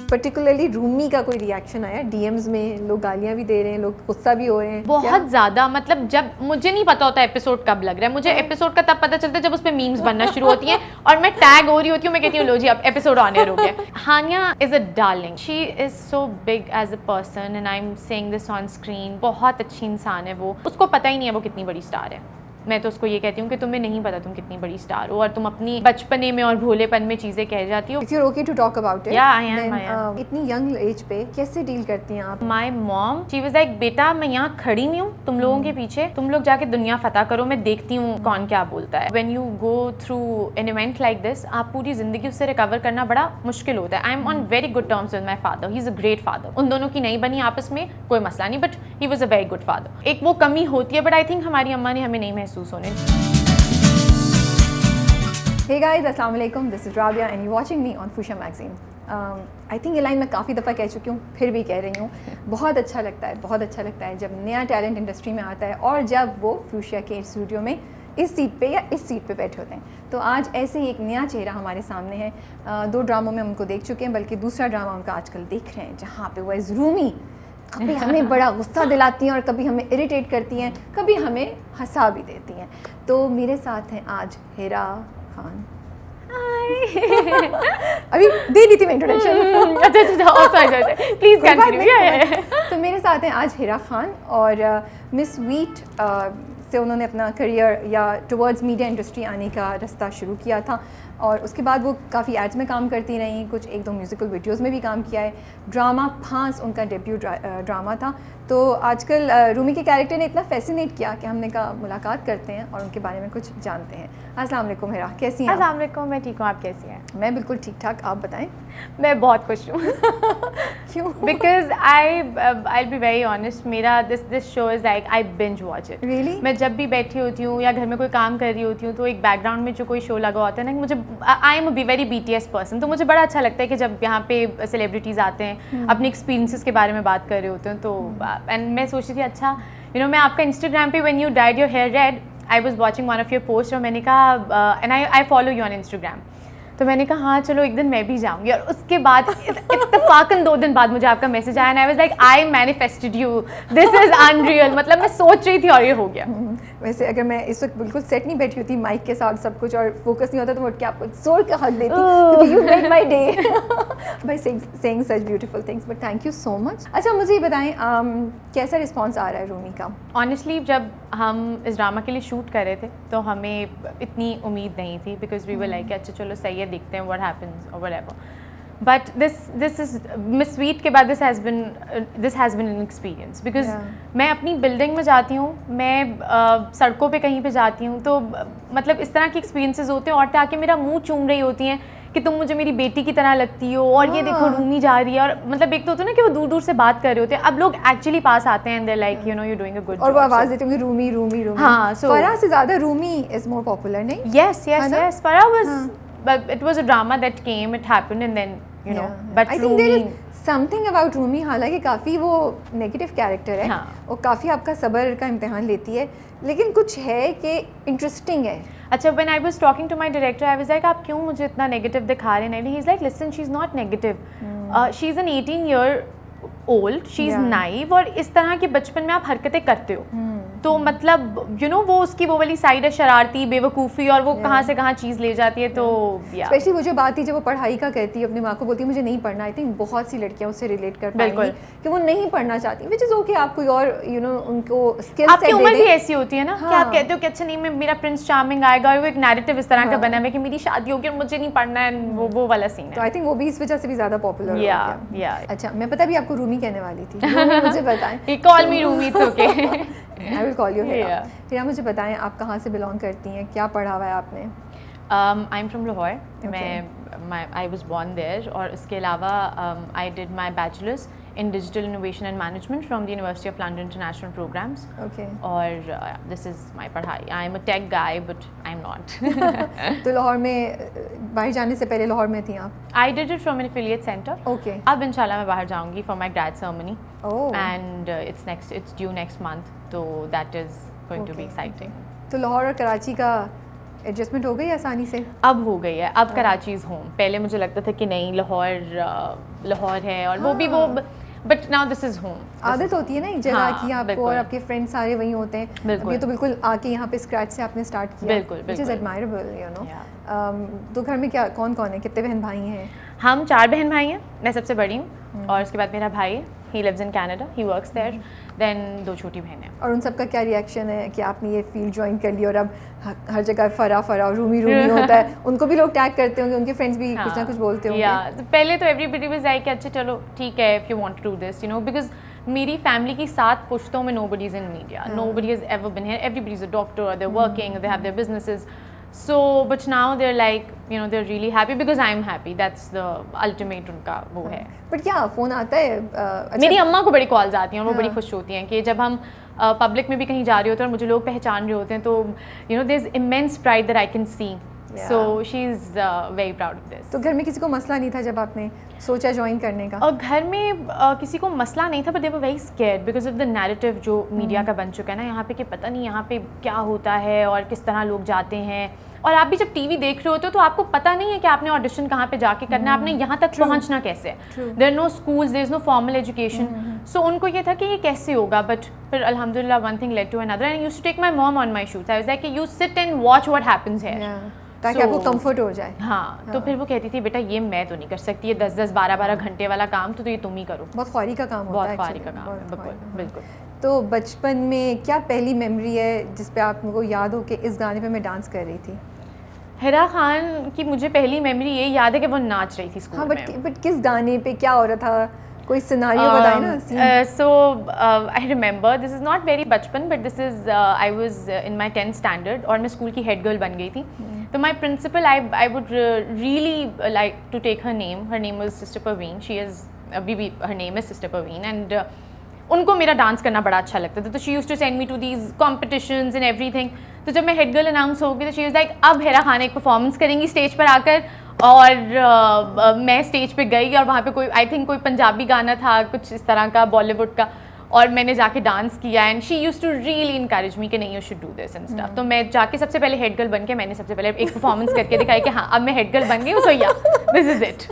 Particularly Rumi का कोई reaction आया डीएम्स में? लोग गालियां भी दे रहे हैं, लोग गुस्सा भी हो रहे हैं बहुत ज़्यादा। मतलब जब मुझे नहीं पता होता एपिसोड कब लग रहा है, मुझे एपिसोड का तब पता चलता है जब उस पे मीम्स बनना शुरू होती हैं और मैं टैग हो रही होती हूँ, मैं कहती हूँ लो जी अब एपिसोड ऑन एयर हो गया। Hania is a darling, she is so big as a person and I am saying this on screen. बहुत अच्छी इंसान है वो, उसको पता ही नहीं है वो कितनी बड़ी स्टार है। मैं तो उसको ये कहती हूँ कि तुम्हें नहीं पता तुम कितनी बड़ी स्टार हो और तुम अपनी बचपने में और भोलेपन में चीज़ें कह जाती हो। If you're okay to talk about it, Yeah, I am, then, I am. इतनी यंग एज पे कैसे डील करती हैं आप? My mom she was like बेटा मैं यहाँ खड़ी हुई हूँ तुम लोगों के पीछे, तुम लोग जाके दुनिया फतह करो, मैं देखती हूँ कौन क्या बोलता है। When you go through an event like this, आप पूरी जिंदगी उससे रिकवर करना बड़ा मुश्किल होता है। I am on very good terms with my father, he is a great father. उन दोनों की नहीं बनी आपस में कोई मसला नहीं, but he was a very good father. एक वो कमी होती है, बट आई थिंक हमारी अम्मा ने हमें नहीं महसूस होने दी। Hey guys, अस्सलाम वालेकुम, this is Rabia and you watching me on fuchsia magazine. I think ये लाइन मैं काफ़ी दफ़ा कह चुकी हूँ, फिर भी कह रही हूँ। बहुत अच्छा लगता है, बहुत अच्छा लगता है जब नया टैलेंट इंडस्ट्री में आता है और जब वो फूशा के स्टूडियो में इस सीट पे या इस सीट पे बैठे होते हैं। तो आज ऐसे ही एक नया चेहरा हमारे सामने है। 2 ड्रामों में हम उनको देख चुके हैं, बल्कि दूसरा ड्रामा उनका आजकल देख रहे हैं, जहाँ पे वो इज़ रूमी कभी हमें बड़ा गुस्सा दिलाती हैं और कभी हमें इरिटेट करती हैं, कभी हमें हंसा भी देती हैं। तो मेरे साथ हैं आज हिरा खान। अभी दे दी थी मैं इंट्रोडक्शन। अच्छा प्लीज कंटिन्यू। तो मेरे साथ हैं आज हिरा खान और मिस वीट से उन्होंने अपना करियर या टुवर्ड्स मीडिया इंडस्ट्री आने का रास्ता शुरू किया था और उसके बाद वो काफ़ी एड्स में काम करती रहीं, कुछ 1-2 म्यूज़िकल वीडियोस में भी काम किया है। ड्रामा फांस उनका डेब्यू ड्रामा था। तो आजकल रूमी के कैरेक्टर ने इतना फैसिनेट किया कि हमने कहा मुलाकात करते हैं और उनके बारे में कुछ जानते हैं। अस्सलाम वालेकुम हिरा, कैसी हैं? अस्सलाम वालेकुम, मैं ठीक हूँ, आप कैसी हैं? मैं बिल्कुल ठीक ठाक, आप बताएं। मैं बहुत खुश हूँ। क्यों? Because I be very honest, मेरा this show is like I binge watch it. Really? मैं जब भी बैठी होती हूँ या घर में कोई काम कर रही होती हूँ तो एक बैकग्राउंड में जो कोई शो लगा होता है ना, मुझे आई am a very BTS person, तो मुझे बड़ा अच्छा लगता है कि जब यहाँ पे सेलिब्रिटीज़ आते हैं अपने एक्सपीरियंसेस के बारे में बात कर रहे होते हैं। तो एंड मैं सोच रही थी अच्छा मैं आपका इंस्टाग्राम पे when you dyed your hair red, I was watching one of your post और मैंने कहा and I follow you on Instagram, तो मैंने कहा हाँ चलो एक दिन मैं भी जाऊंगी। और उसके बाद इत्तेफाकन 2 दिन बाद मुझे आपका मैसेज आया and I was like I manifested you, this is unreal. मतलब मैं सोच रही थी और ये हो गया। वैसे अगर मैं इस वक्त बिल्कुल सेट नहीं बैठी होती माइक के साथ सब कुछ और फोकस नहीं होता तो मैं उठ के आपको जोर का हक देती क्योंकि you made my day by saying such beautiful things, but thank you so much. अच्छा मुझे ये बताएं कैसा रिस्पॉन्स आ रहा है रूमी का? ऑनेस्टली जब हम इस ड्रामा के लिए शूट कर रहे थे तो हमें इतनी उम्मीद नहीं थी, बिकॉज वी वर लाइक अच्छा चलो सही है, देखते हैं व्हाट हैपेंस और whatever. But this is miss sweet के बाद this has been an experience, because मैं अपनी बिल्डिंग में जाती हूँ, मैं सड़कों पे कहीं पे जाती हूँ तो मतलब इस तरह के एक्सपीरियंसेस होते हैं। औरतें आके मेरा मुंह चूम रही होती हैं कि तुम मुझे मेरी बेटी की तरह लगती हो और ये देखो रूमी जा रही है, और मतलब एक तो होता है ना कि वो दूर दूर से बात कर रहे होते हैं, अब लोग एक्चुअली पास आते हैं and they like you doing a good और वो आवाज़ देते होंगे रूमी रूमी रूमी। हाँ, so फराह से ज़्यादा रूमी इज मोर पॉपुलर, नहीं? yes Farah was but it was a drama that came, it happened and then but I think there is something about Rumi, हालांकि काफ़ी वो नेगेटिव कैरेक्टर है और काफ़ी आपका सब्र का इम्तिहान लेती है, लेकिन कुछ है कि इंटरेस्टिंग है। अच्छा when I was talking to my director I was like आप क्यों मुझे इतना नेगेटिव दिखा रहे हैं? And he's like listen she's not negative, she's an 18-year-old, she's naive और इस तरह के बचपन में आप हरकतें करते हो तो मतलब वो उसकी वो वाली साइड है, शरारती बेवकूफ़ी, और वो कहाँ से कहाँ चीज़ ले जाती है। तो स्पेशली वो जो बात थी जब वो पढ़ाई का कहती है, अपनी माँ को बोलती है मुझे नहीं पढ़ना, आई थिंक बहुत सी लड़कियाँ उससे रिलेट कर पाएंगी कि वो नहीं पढ़ना चाहती, विच इज़ ओके। आप कोई और उनको स्किल आपकी उम्र भी ऐसी होती है ना कि आप कहते हो कि अच्छा नहीं मैं मेरा प्रिंस चार्मिंग आएगा, और वो एक नैरेटिव इस तरह का बना है कि मेरी शादी होगी और मुझे नहीं पढ़ना है, वो वाला सीन है। तो आई थिंक वो भी इस वजह से भी ज़्यादा पॉपुलर हो गया। अच्छा मैं पता भी आपको रूमी कहने वाली थी, मुझे बताएं। Call me Rumi, it's okay, I will call you Hira. Hira मुझे बताएं आप कहाँ से बिलोंग करती हैं, क्या पढ़ा हुआ है आपने? I am from Lahore, I was born there, और इसके अलावा I did my bachelors in digital innovation and management from the University of London International Programs. Okay. और this is my पढ़ाई. I am a tech guy but I'm not. तो लाहौर में बाहर जाने से पहले लाहौर में थी आप? I did it from an affiliate center. Okay. अब इंशाल्लाह मैं बाहर जाऊँगी for my grad ceremony. Oh. And it's due next month. So that is going to be exciting. तो लाहौर और कराची का एडजस्टमेंट हो गई आसानी से? अब हो गई है, अब कराची इज़ होम। पहले मुझे लगता था कि नहीं लाहौर है और वो भी वो, but now this is home. आदत होती है ना एक जगह हाँ, की आपको, बिल्कुल। और आपके फ्रेंड्स सारे वहीं होते हैं। बिल्कुल। ये तो बिल्कुल आके यहाँ पे स्क्रैच से आपने स्टार्ट किया, बिल्कुल, व्हिच इज़ बिल्कुल। Admirable, you know. Yeah. तो घर में क्या कौन कौन है, कितने बहन भाई हैं? हम 4 बहन भाई हैं, मैं सबसे बड़ी हूँ और उसके बाद मेरा भाई, he lives in Canada, he works there, then 2 छोटी बहनें। और उन सबका क्या रिएक्शन है कि आपने ये फील्ड ज्वाइन कर लिया और अब हर जगह फरा और रूमी होता है? उनको भी लोग टैग करते होंगे, उनके फ्रेंड्स भी कुछ ना कुछ बोलते होंगे। तो पहले तो एवरीबडी वाज लाइक अच्छा चलो ठीक है, if you want to do this, you know, because मेरी फैमिली की 7 पुश्तों में nobody is in media, nobody has ever been here, everybody is a doctor, they are working, they have their businesses. So, but now they're like, you know, they're really happy because I'm happy. That's the ultimate उनका वो है. But क्या phone आता है? अच्छा, मेरी अम्मा को बड़ी कॉल्स आती हैं और वो बड़ी खुश होती हैं कि जब हम पब्लिक में भी कहीं जा रहे होते हैं और मुझे लोग पहचान रहे होते हैं तो you know there is immense pride that I can see. So she is very proud of this. तो घर में किसी को मसला नहीं था जब आपने सोचा ज्वाइन करने का? और घर में किसी को मसला नहीं था, but they were very scared because of the narrative जो मीडिया का बन चुका है ना यहाँ पे, कि पता नहीं यहाँ पे क्या होता है और किस तरह लोग जाते हैं. और आप भी जब टीवी देख रहे होते हो तो आपको पता नहीं है कि आपने ऑडिशन कहाँ पे जाके करना है, आपने यहाँ तक पहुँचना कैसे है. There are no schools, there is no formal education. So उनको ये था कि ये कैसे होगा, बट फिर अल्हम्दुलिल्लाह one thing led to another and I used to take my mom on my shoots. I was like you sit and watch what happens here, ताकि आपको कंफर्ट हो जाए. हाँ, तो फिर वो कहती थी बेटा ये मैं तो नहीं कर सकती, ये 10-10 12-12 घंटे वाला काम तो ये तुम ही करो. बहुत ख्वारी का काम होता है. बहुत ख्वारी का काम है, बिल्कुल बिल्कुल. तो बचपन में क्या पहली मेमोरी है जिस पे आपको याद हो कि इस गाने पे मैं डांस कर रही थी? हिरा खान की मुझे पहली मेमोरी ये याद है कि वो नाच रही थी स्कूल में. हाँ, बट किस गाने पे क्या हो रहा था? कोई सिनारियो बताए ना. So I remember, this is not very बचपन, but this is I was in my 10th standard और मैं स्कूल की हेड गर्ल बन गई थी. तो my principal, I would really like to take her name. Her name was Sister Parveen. She is अभी भी her name is Sister Parveen and उनको मेरा डांस करना बड़ा अच्छा लगता था. तो she used to send me to these competitions and everything. तो जब मैं हेड गर्ल अनाउंस हो गई तो शी वाज लाइक अब हिरा खान एक परफॉर्मेंस करेंगी स्टेज पर आकर. और मैं स्टेज पे गई और वहाँ पे कोई आई थिंक कोई पंजाबी गाना था कुछ इस तरह का, बॉलीवुड का, और मैंने जाके डांस किया and she used to really encourage me कि नहीं you should do this and stuff. तो मैं जाके सबसे पहले हेड गर्ल बन के मैंने सबसे पहले एक परफॉर्मेंस करके दिखाई कि हाँ अब मैं हेड गर्ल बन गई हूँ. सो या this is it.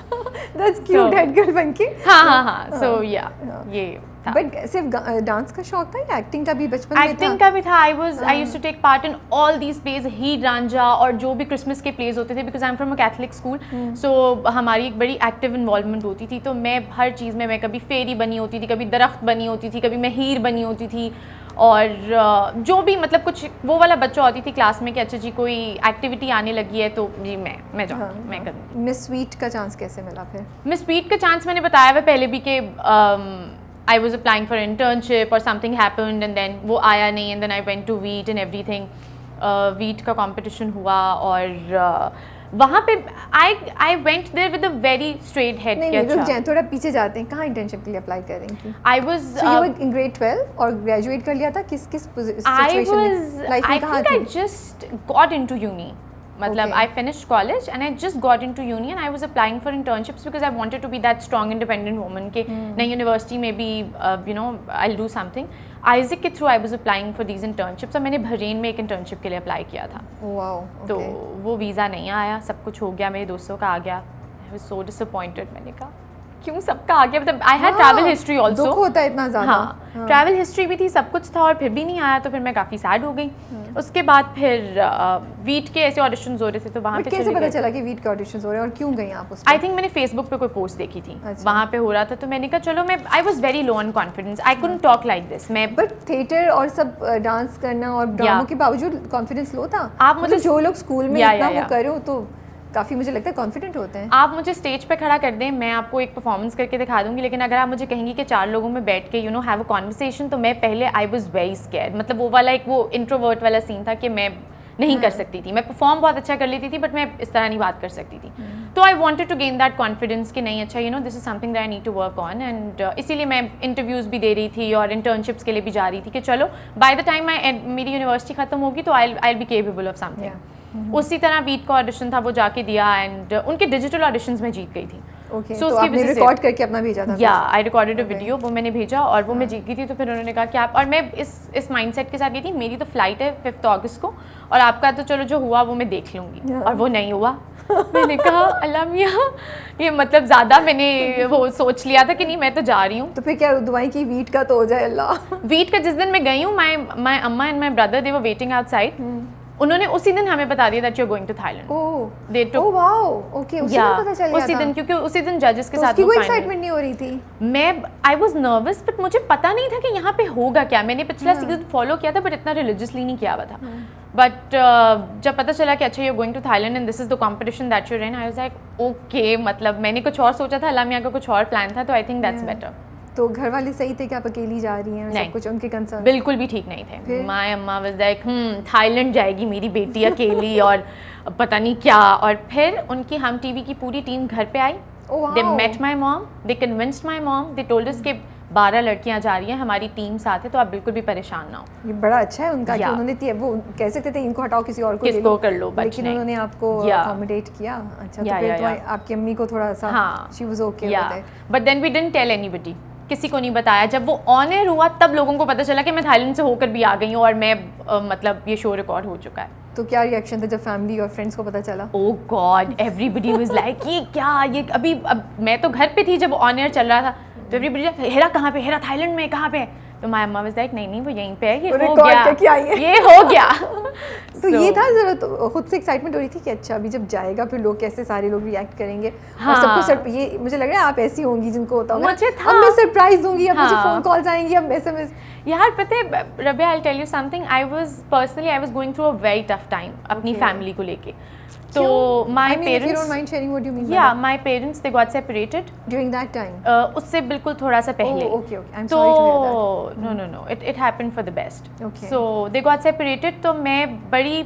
That's cute, head girl बन के. हाँ. सो या ये. बट सिर्फ डांस का शौक था या एक्टिंग का भी बचपन में था? एक्टिंग का भी था. I used to take part in all these plays, Heer Ranjha और जो भी क्रिसमस के प्लेज होते थे, because I am from a Catholic school. So हमारी एक बड़ी एक्टिव इन्वॉल्वमेंट होती थी. तो मैं हर चीज़ में, मैं कभी फेरी बनी होती थी, कभी दरख्त बनी होती थी, कभी मैं हीर बनी होती थी. और जो भी मतलब कुछ वो वाला बच्चा होती थी क्लास में कि अच्छा जी कोई एक्टिविटी आने लगी है तो जी मैं जाऊँगी, मैं करूँगी. मिस स्वीट का चांस कैसे मिला फिर? मिस स्वीट का चांस मैंने बताया हुआ पहले भी कि I was applying for an internship or something happened and then वो आया नहीं and then I went to Wheat and everything. Wheat का competition हुआ और वहाँ पे I went there with a very straight head. नहीं रुक जाएं, थोड़ा पीछे जाते हैं. कहाँ इंटर्नशिप के लिए अप्लाई कर रही थी? I was so you were in grade 12 और ग्रेजुएट कर लिया था? किस सिचुएशन में लाइफ में कहाँ थी? I just got into uni. मतलब I finished college and I just got into uni and I was applying for internships because I wanted to be that strong independent woman कि नहीं university में भी you know I'll do something. Isaac के through I was applying for these internships और मैंने Bahrain में एक internship के लिए अप्लाई किया था. Wow, तो वो वीज़ा नहीं आया, सब कुछ हो गया, मेरे दोस्तों का आ गया. I was so disappointed. मैंने कहा क्यों सबका आ गया, मतलब I had travel history also. दुख होता है इतना ज़्यादा. हाँ, ट्रैवल हिस्ट्री भी थी, सब कुछ था और फिर भी नहीं आया तो फिर मैं काफ़ी सैड हो गई. उसके बाद फिर वीट के ऐसे ऑडिशंस हो रहे थे तो वहाँ पे कैसे पता चला कि वीट के ऑडिशंस हो रहे हैं और क्यों गई आप उस पे? आई थिंक मैंने फेसबुक पे कोई पोस्ट देखी थी, वहाँ पे हो रहा था तो मैंने कहा चलो मैं I was very low on confidence, I couldn't talk like this. मैं बट थिएटर और सब डांस करना और ड्रामों के बावजूद कॉन्फिडेंस लो था. आप मुझे जो लोग स्कूल में इतना वो करे हो तो काफ़ी मुझे लगता है कॉन्फिडेंट होते हैं. आप मुझे स्टेज पे खड़ा कर दें, मैं आपको एक परफॉर्मेंस करके दिखा दूंगी, लेकिन अगर आप मुझे कहेंगी कि 4 लोगों में बैठ के you know have a conversation, तो मैं पहले आई वाज वेरी स्कैर्ड. मतलब वो वाला एक वो इंट्रोवर्ट वाला सीन था कि मैं नहीं कर सकती थी. मैं परफॉर्म बहुत अच्छा कर लेती थी बट मैं इस तरह नहीं बात कर सकती थी. तो I wanted to gain that confidence कि नहीं अच्छा you know this is something that I need to work on. And इसीलिए मैं इंटरव्यूज़ भी दे रही थी और इंटर्नशिप्स के लिए भी जा रही थी कि चलो बाय द टाइम मेरी यूनिवर्सिटी खत्म होगी तो आई बी केपेबल ऑफ समथिंग. उसी तरह वीट का ऑडिशन था, वो जाके दिया एंड उनके डिजिटल ऑडिशंस में जीत गई थी. ओके, So तो उसकी आपने वजह से- रिकॉर्ड करके अपना भेजा था? या I recorded a Okay. Video, वो मैंने भेजा और वो मैं जीत गई थी। तो फिर उन्होंने कहा कि आप, और मैं इस माइंडसेट के साथ गई थी, मेरी तो फ्लाइट है 5 अगस्त को और आपका तो चलो जो हुआ वो मैं देख लूँगी। Yeah. और वो नहीं हुआ। मैंने कहा अल्लाह मियाँ, ये मतलब ज़्यादा मैंने वो सोच लिया था कि नहीं मैं तो जा रही हूँ। तो फिर क्या दुआएं की वीट का तो हो जाए अल्लाह? वीट का जिस दिन मैं गई हूँ, माय अम्मा and my brother they were waiting outside. उन्होंने उसी दिन हमें बता दिया that you are going to Thailand. Oh They took- oh wow, okay, उसी दिन पता चल गया उसी था? दिन, क्योंकि उसी दिन जजेस के तो साथ उसकी वो कोई final- एक्साइटमेंट नहीं हो रही थी? मैं आई वॉज नर्वस बट मुझे पता नहीं था कि यहाँ पे होगा क्या। मैंने पिछला सीजन फॉलो किया था बट इतना रिलीजियसली नहीं किया हुआ था। बट जब पता चला कि अच्छा you going to Thailand and this is the competition that you in, I was like okay, मतलब मैंने कुछ और सोचा था, अल्लाह मियाँ का कुछ और प्लान था, तो आई थिंक दैट्स बेटर। तो घर वाले सही थे कि आप अकेली जा रही हैं? नहीं। सब कुछ उनके कंसर्न? बिल्कुल भी ठीक नहीं थे। फिर? माय अम्मा वाज लाइक थाईलैंड जाएगी मेरी बेटी अकेली और पता नहीं क्या। और फिर उनकी हम टीवी की पूरी टीम घर पे आई। Oh, wow. They met my mom, they convinced my mom, they told us कि 12 लड़कियां जा रही हैं, हमारी टीम साथ है, तो आप बिल्कुल भी परेशान ना हो। ये बड़ा अच्छा है उनका कि Yeah. उन्होंने वो कह सकते थे इनको हटाओ किसी और को ले किसको लो, कर लो, बट लेकिन नहीं। उन्होंने आपको Yeah. अकोमोडेट किया। अच्छा, तो Yeah, फिर yeah, तो yeah. आपकी अम्मी को थोड़ा सा हाँ। शी वाज ओके या with it. But then we didn't tell anybody, किसी को नहीं बताया। जब वो ऑन एयर हुआ तब लोगों को पता चला कि मैं थाईलैंड से होकर भी आ गई हूँ और मैं मतलब ये शो रिकॉर्ड हो चुका है। तो क्या रिएक्शन था जब फैमिली और फ्रेंड्स को पता चला? ओह गॉड, एवरीबडी वाज लाइक ये क्या, ये अभी अब मैं तो घर पे थी जब ऑन एयर चल रहा था, तो एवरीबडी हेरा कहाँ पे, हेरा थाईलैंड में कहाँ पे है? तो माय अम्मा वाज लाइक नहीं वो यहीं पे है, ये हो record करके आई है। गया, ये हो गया। तो ये था जरा, तो खुद से एक्साइटमेंट हो रही थी कि अच्छा अभी जब जाएगा फिर लोग कैसे सारे लोग रिएक्ट करेंगे। हाँ। और सब कुछ ये मुझे लग रहा है आप ऐसी होंगी जिनको होता होगा मुझे था। अब मैं सरप्राइज दूंगी, अब मुझे हाँ। फोन कॉल्स आएंगी, अब एसएमएस। यार पता है Rabia, I tell you something, I was going through a very tough time अपनी Okay. फैमिली को लेके। तो my if you don't parents, mind sharing what you mean by या that? My parents they got separated during that time? उससे बिल्कुल थोड़ा सा पहले। Oh, okay, okay. I'm sorry to hear that. No it happened for the best. Okay. So they got separated, तो मैं बड़ी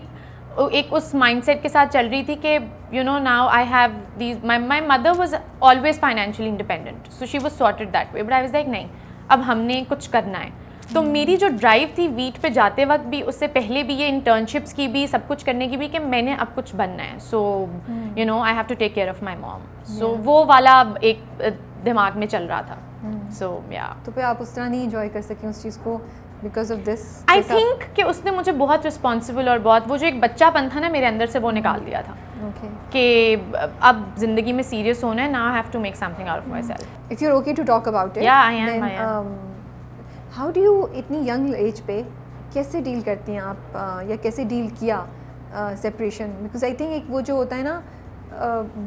एक उस माइंडसेट के साथ चल रही थी कि you no now I have these, my mother was always financially independent, so she was sorted that way, but I was like नहीं, अब हमने कुछ करना है। तो मेरी जो ड्राइव थी वीट पे जाते वक्त भी, उससे पहले भी, ये इंटर्नशिप्स की भी, सब कुछ करने की भी, कि मैंने अब कुछ बनना है। So you know I have to take care of my mom. So वो वाला एक दिमाग में चल रहा था। सो या तो फिर आप उस तरह नहीं एंजॉय कर सकें उस चीज़ को because of this? I think कि उसने मुझे बहुत रिस्पॉन्सिबल और बहुत, वो जो एक बच्चापन था ना मेरे अंदर से, वो निकाल दिया था ओके। कि अब जिंदगी में सीरियस होना है, now I have to make something out of myself. If you are okay to talk about it, Yeah, I am. How do you इतनी यंग एज पे कैसे डील करती हैं आप, या कैसे डील किया सेपरेशन? बिकॉज आई थिंक एक वो जो होता है ना,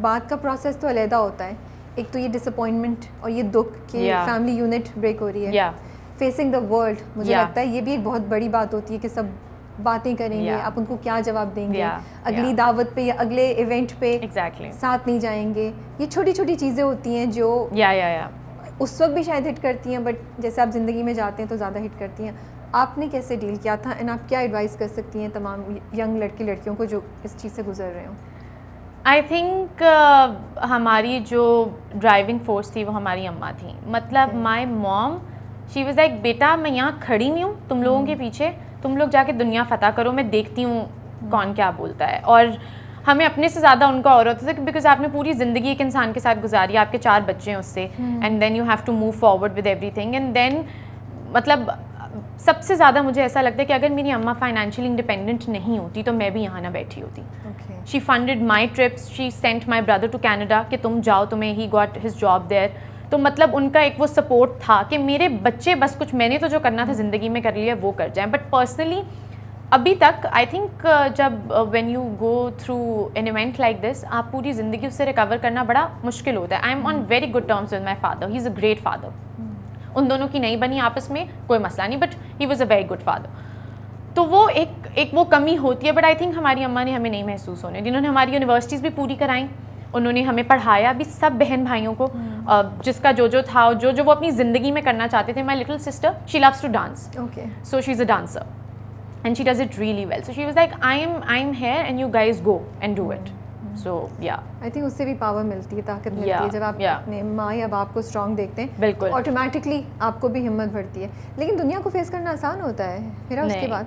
बात का प्रोसेस तो अलहदा होता है। एक तो ये डिसअपॉइंटमेंट और ये दुख कि Yeah. फैमिली यूनिट ब्रेक हो रही है। या फेसिंग द वर्ल्ड, मुझे Yeah. लगता है ये भी एक बहुत बड़ी बात होती है कि सब बातें करेंगे, Yeah. आप उनको क्या जवाब देंगे? Yeah. अगली Yeah. दावत पे या अगले इवेंट पे एग्जैक्टली, साथ नहीं जाएंगे। ये छोटी छोटी चीज़ें होती हैं जो या उस वक्त भी शायद हिट करती हैं, बट जैसे आप ज़िंदगी में जाते हैं तो ज़्यादा हिट करती हैं। आपने कैसे डील किया था एंड आप क्या एडवाइस कर सकती हैं तमाम यंग लड़के लड़कियों को जो इस चीज़ से गुजर रहे हो? आई थिंक हमारी जो ड्राइविंग फोर्स थी वो हमारी अम्मा थी। मतलब my mom, she was like बेटा मैं यहाँ खड़ी हुई हूँ तुम लोगों के पीछे, तुम लोग जाके दुनिया फतह करो, मैं देखती हूँ कौन क्या बोलता है। और हमें अपने से ज़्यादा उनका और होता था, बिकॉज आपने पूरी ज़िंदगी एक इंसान के साथ गुजारी, आपके 4 बच्चे हैं उससे, and then you have to move forward with everything. And then मतलब सबसे ज़्यादा मुझे ऐसा लगता है कि अगर मेरी अम्मा फाइनेंशियली इंडिपेंडेंट नहीं होती तो मैं भी यहाँ ना बैठी होती। Okay. She funded my trips, she sent my brother to Canada कि तुम जाओ, तुम्हें ही गॉट हिज जॉब देयर। तो मतलब उनका एक वो सपोर्ट था कि मेरे बच्चे बस कुछ, मैंने तो जो करना था ज़िंदगी में कर लिया वो कर जाएं। बट पर्सनली अभी तक आई थिंक जब when you go through an event like this, आप पूरी ज़िंदगी उससे रिकवर करना बड़ा मुश्किल होता है। I am on very good terms with my father, he is a great father. उन दोनों की नहीं बनी आपस में कोई मसला नहीं, but he was a very good father. तो वो एक वो कमी होती है, बट आई थिंक हमारी अम्मा ने हमें नहीं महसूस होने दी। उन्होंने हमारी यूनिवर्सिटीज़ भी पूरी कराई, उन्होंने हमें पढ़ाया भी, सब बहन भाइयों को, जिसका जो था, जो वो अपनी ज़िंदगी में करना चाहते थे। My little sister, she loves to dance, okay. so she's a dancer and she does it really well, so she was like I'm here and you guys go and do it. So yeah, I think उससे भी power मिलती है, ताकत मिलती Yeah, है जब आप yeah. अपने माँ या बाप को स्ट्रांग देखते हैं, बिल्कुल। ऑटोमेटिकली आपको भी हिम्मत बढ़ती है। लेकिन दुनिया को फेस करना आसान होता है फिर उसके नहीं, बाद?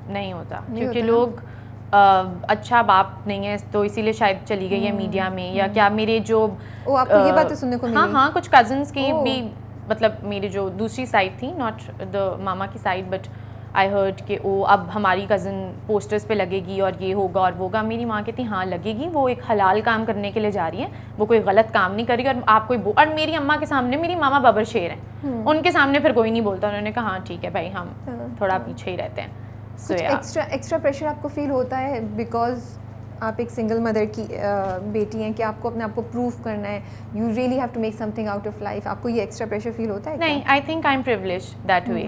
नहीं होता, नहीं क्योंकि होता ना? लोग अच्छा बाप नहीं है तो इसीलिए शायद चली गई है मीडिया में, या क्या मेरे जो आपको ये बातें सुनने को मिली? हाँ कुछ कजन्स की भी, मतलब मेरी जो दूसरी साइड थी, नॉट द मामा की साइड, बट आई हर्ड कि वो अब हमारी कज़न पोस्टर्स पे लगेगी और ये होगा और वो होगा। मेरी माँ कहती हाँ लगेगी, वो एक हलाल काम करने के लिए जा रही है, वो कोई गलत काम नहीं करी, और आप कोई और मेरी अम्मा के सामने, मेरी मामा बबर शेर हैं, उनके सामने फिर कोई नहीं बोलता। उन्होंने कहा हाँ ठीक है भाई, हम थोड़ा पीछे ही रहते हैं। कुछ एक्स्ट्रा प्रेशर आपको फील होता है बिकॉज आप एक सिंगल मदर की बेटी हैं कि आपको अपने आप को प्रूव करना है, you really have to make something out of life, आपको ये एक्स्ट्रा प्रेशर फील होता है? नहीं, I think I am privileged that way,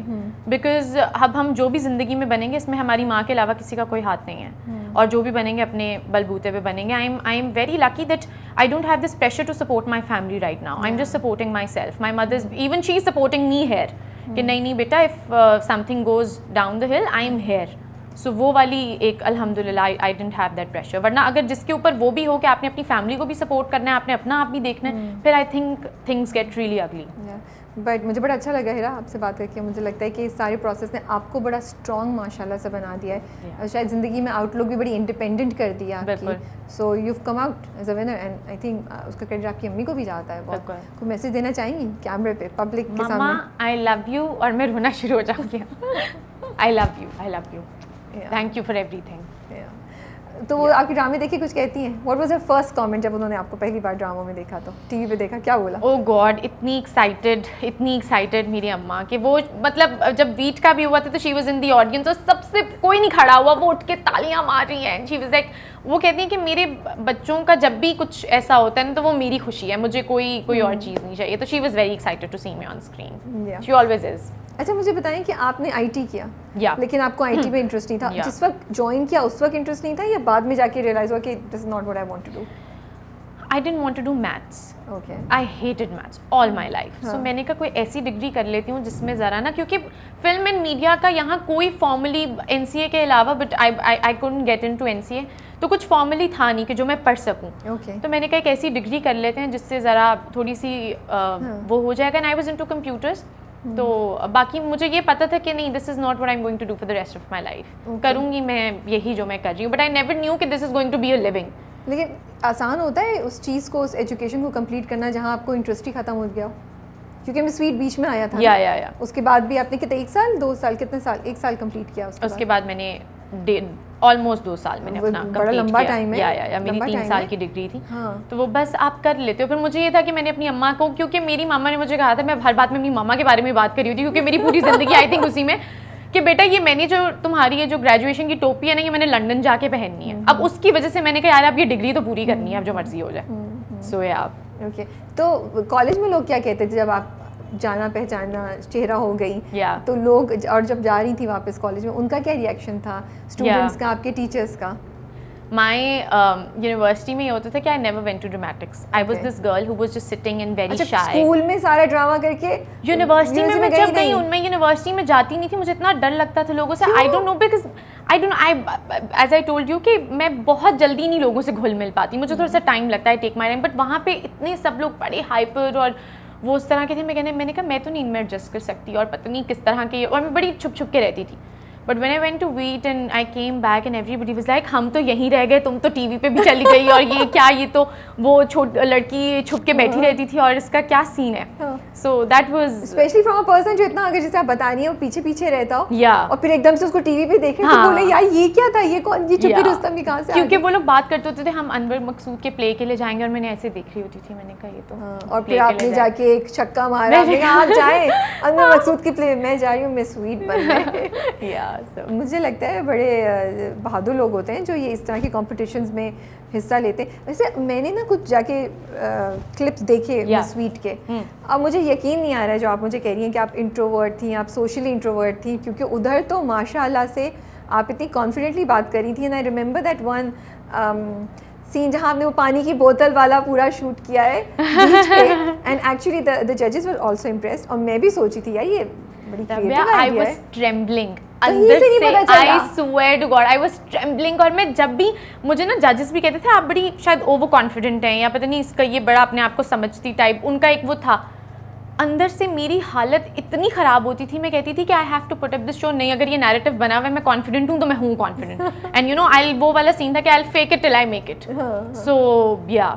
because अब हम जो भी ज़िंदगी में बनेंगे इसमें हमारी माँ के अलावा किसी का कोई हाथ नहीं है, और जो भी बनेंगे अपने बलबूते पे बनेंगे। I am very lucky that I don't have this pressure to support my family right now, I am just supporting my self. My mother even she is supporting me here कि नहीं बेटा, if something goes down the hill I am here. So वो वाली एक अल्हम्दुलिल्लाह I didn't have that pressure. वरना अगर जिसके ऊपर वो भी हो कि आपने अपनी फैमिली को भी सपोर्ट करना है, आपने अपना आप भी देखना है, फिर I think things get really अगली। बट मुझे बड़ा अच्छा लगा हिरा आपसे बात करके। मुझे लगता है कि इस सारे प्रोसेस ने आपको बड़ा स्ट्रॉन्ग माशाल्लाह से बना दिया है, और शायद ज़िंदगी में आउटलुक भी बड़ी इंडिपेंडेंट कर दिया आपकी। So you come out as a winner, and I think उसका क्रेडिट आपकी अम्मी को भी जाता है बहुत। कोई मैसेज देना चाहेंगी कैमरे पे, पब्लिक के सामने? मम्मा आई लव यू, और मैं रोना शुरू हो जाऊँगी। I love you, I love you, thank you for everything. तो वो आपकी ड्रामे देखी कुछ कहती हैं? What was her first comment जब उन्होंने आपको पहली बार ड्रामा में देखा, तो टीवी पे देखा, क्या बोला? ओह गॉड, इतनी एक्साइटेड मेरी अम्मा कि वो, मतलब जब बीट का भी हुआ था तो she was in the audience, और सबसे कोई नहीं खड़ा हुआ, वो उठ के तालियां मार रही हैं। शी वाज लाइक, वो कहती हैं कि मेरे बच्चों का जब भी कुछ ऐसा होता है ना तो वो मेरी खुशी है, मुझे कोई और चीज़ नहीं चाहिए। तो she was very excited to see me on screen, she always is. अच्छा मुझे बताएं कि आपने आईटी किया, लेकिन आपको आईटी में इंटरेस्ट नहीं था। जिस वक्त ज्वाइन किया उस वक्त इंटरेस्ट नहीं था, या बाद में जाके रियलाइज हुआ कि this is not what I want to do? I didn't want to do maths, okay, I hated maths all my life. So मैंने कहा कोई ऐसी डिग्री कर लेती हूँ जिसमें ज़रा ना, क्योंकि फिल्म एंड मीडिया का यहाँ कोई फॉर्मली एनसीए के अलावा, but I couldn't get into NCA, तो कुछ फॉर्मली था नहीं कि जो मैं पढ़ सकूँ। तो मैंने कहा एक ऐसी डिग्री कर लेते हैं जिससे ज़रा थोड़ी सी वो हो जाएगा। And I was into computers, तो बाकी मुझे ये पता था कि नहीं, this is not what I am going to do for the rest of my life. करूँगी मैं यही जो मैं कर रही हूँ, बट आई नेवर न्यू कि this is going to be a living. लेकिन आसान होता है उस चीज़ को, उस एजुकेशन को कंप्लीट करना जहाँ आपको इंटरेस्ट ही खत्म हो गया हो? क्योंकि मैं स्वीट बीच में आया था, या उसके बाद भी आपने कितने, 1 साल 2 साल, कितने साल? 1 साल कंप्लीट किया उसके बाद मैंने ऑलमोस्ट 2 साल मैंने अपना बड़ा लंबा टाइम है, या मेरी 3 साल की डिग्री थी। तो वो बस आप कर लेते हो। फिर मुझे ये था कि मैंने अपनी अम्मा को, क्योंकि मेरी मामा ने मुझे कहा था, मैं हर बात में अपनी मामा के बारे में बात करी होती, क्योंकि मेरी पूरी ज़िंदगी आई थिंक उसी में, कि बेटा ये मैंने जो तुम्हारी ये जो ग्रेजुएशन की टोपी है ना, ये मैंने लंदन जाके पहननी है। अब उसकी वजह से मैंने कहा यार अब ये डिग्री तो पूरी करनी है, अब जो मर्जी हो जाए। सो या ओके। तो कॉलेज में लोग क्या कहते थे जब आप जाना पहचाना चेहरा हो गई, तो लोग, और जब जा रही थी वापस कॉलेज में, उनका क्या रिएक्शन था, स्टूडेंट्स का, आपके टीचर्स का? माई यूनिवर्सिटी में ये होता था कि I never went to dramatics. I was this girl who was just sitting in very shy. School में सारा ड्रामा करके यूनिवर्सिटी में मैं जब गई, मैं यूनिवर्सिटी में जाती नहीं थी, मुझे इतना डर लगता था लोगों से। I don't know, because I don't, as I told you कि मैं बहुत जल्दी नहीं लोगों से घुल मिल पाती, मुझे थोड़ा सा टाइम लगता है, टेक माई टाइम। बट वहाँ पे इतने सब लोग बड़े हाइपर और वो उस तरह के थे, मैंने कहा मैं तो नहीं इनमें एडजस्ट कर सकती, और पता नहीं किस तरह के, और मैं बड़ी छुप छुप के रहती थी। But when I went to Veet and I came back and everybody was like हम तो यहीं रह गए, तुम तो टीवी पे भी चली गई, और ये क्या, ये तो वो लड़की छुप के बैठी रहती थी, और इसका क्या सीन है? So that was specially from a person जो इतना, अगर जैसे आप बता रही हैं, वो पीछे पीछे रहता हो, और फिर एकदम से उसको टीवी पे देखे तो बोले यार ये क्या था, ये कौन, ये चुप्पी रुस्तम भी कहाँ से? क्योंकि वो लोग बात करते होते थे हम अनवर मकसूद के प्ले के लिए जाएंगे, और मैंने ऐसे देख रही होती थी, मैंने कहा ये तो और फिर आपने जाके एक छक्का मारा, आप जाए अनवर मकसूद की प्ले, मैं जा रही हूँ, मैं स्वीट बनने। मुझे लगता है बड़े बहादुर लोग होते हैं जो ये इस तरह की कॉम्पिटिशन्स में हिस्सा लेते हैं। वैसे मैंने ना कुछ जाके क्लिप्स देखे स्वीट के, अब मुझे यकीन नहीं आ रहा है जो आप मुझे कह रही हैं कि आप इंट्रोवर्ट थी, आप सोशली इंट्रोवर्ट थी, क्योंकि उधर तो माशाल्लाह से आप इतनी कॉन्फिडेंटली बात कर रही थी। And I remember that one scene जहाँ आपने वो पानी की बोतल वाला पूरा शूट किया है बीच पे, एंड एक्चुअली द जजेस वर आल्सो इम्प्रेस्ड, और मैं भी सोची थी यार ये बड़ी क्रिएटिव आइडिया है। ट्रेम्बलिंग अंदर से, I swear to God I was trembling. और मैं जब भी, मुझे ना जजेस भी कहते थे आप बड़ी शायद ओवर कॉन्फिडेंट हैं, या पता नहीं इसका ये बड़ा अपने आप को समझती टाइप, उनका एक वो था। अंदर से मेरी हालत इतनी ख़राब होती थी, मैं कहती थी कि I have to put up this show, नहीं अगर ये नैरेटिव बना हुआ है, मैं कॉन्फिडेंट हूँ तो मैं हूँ confident, and you know I वो वाला सीन था कि I fake it till I make it, so yeah.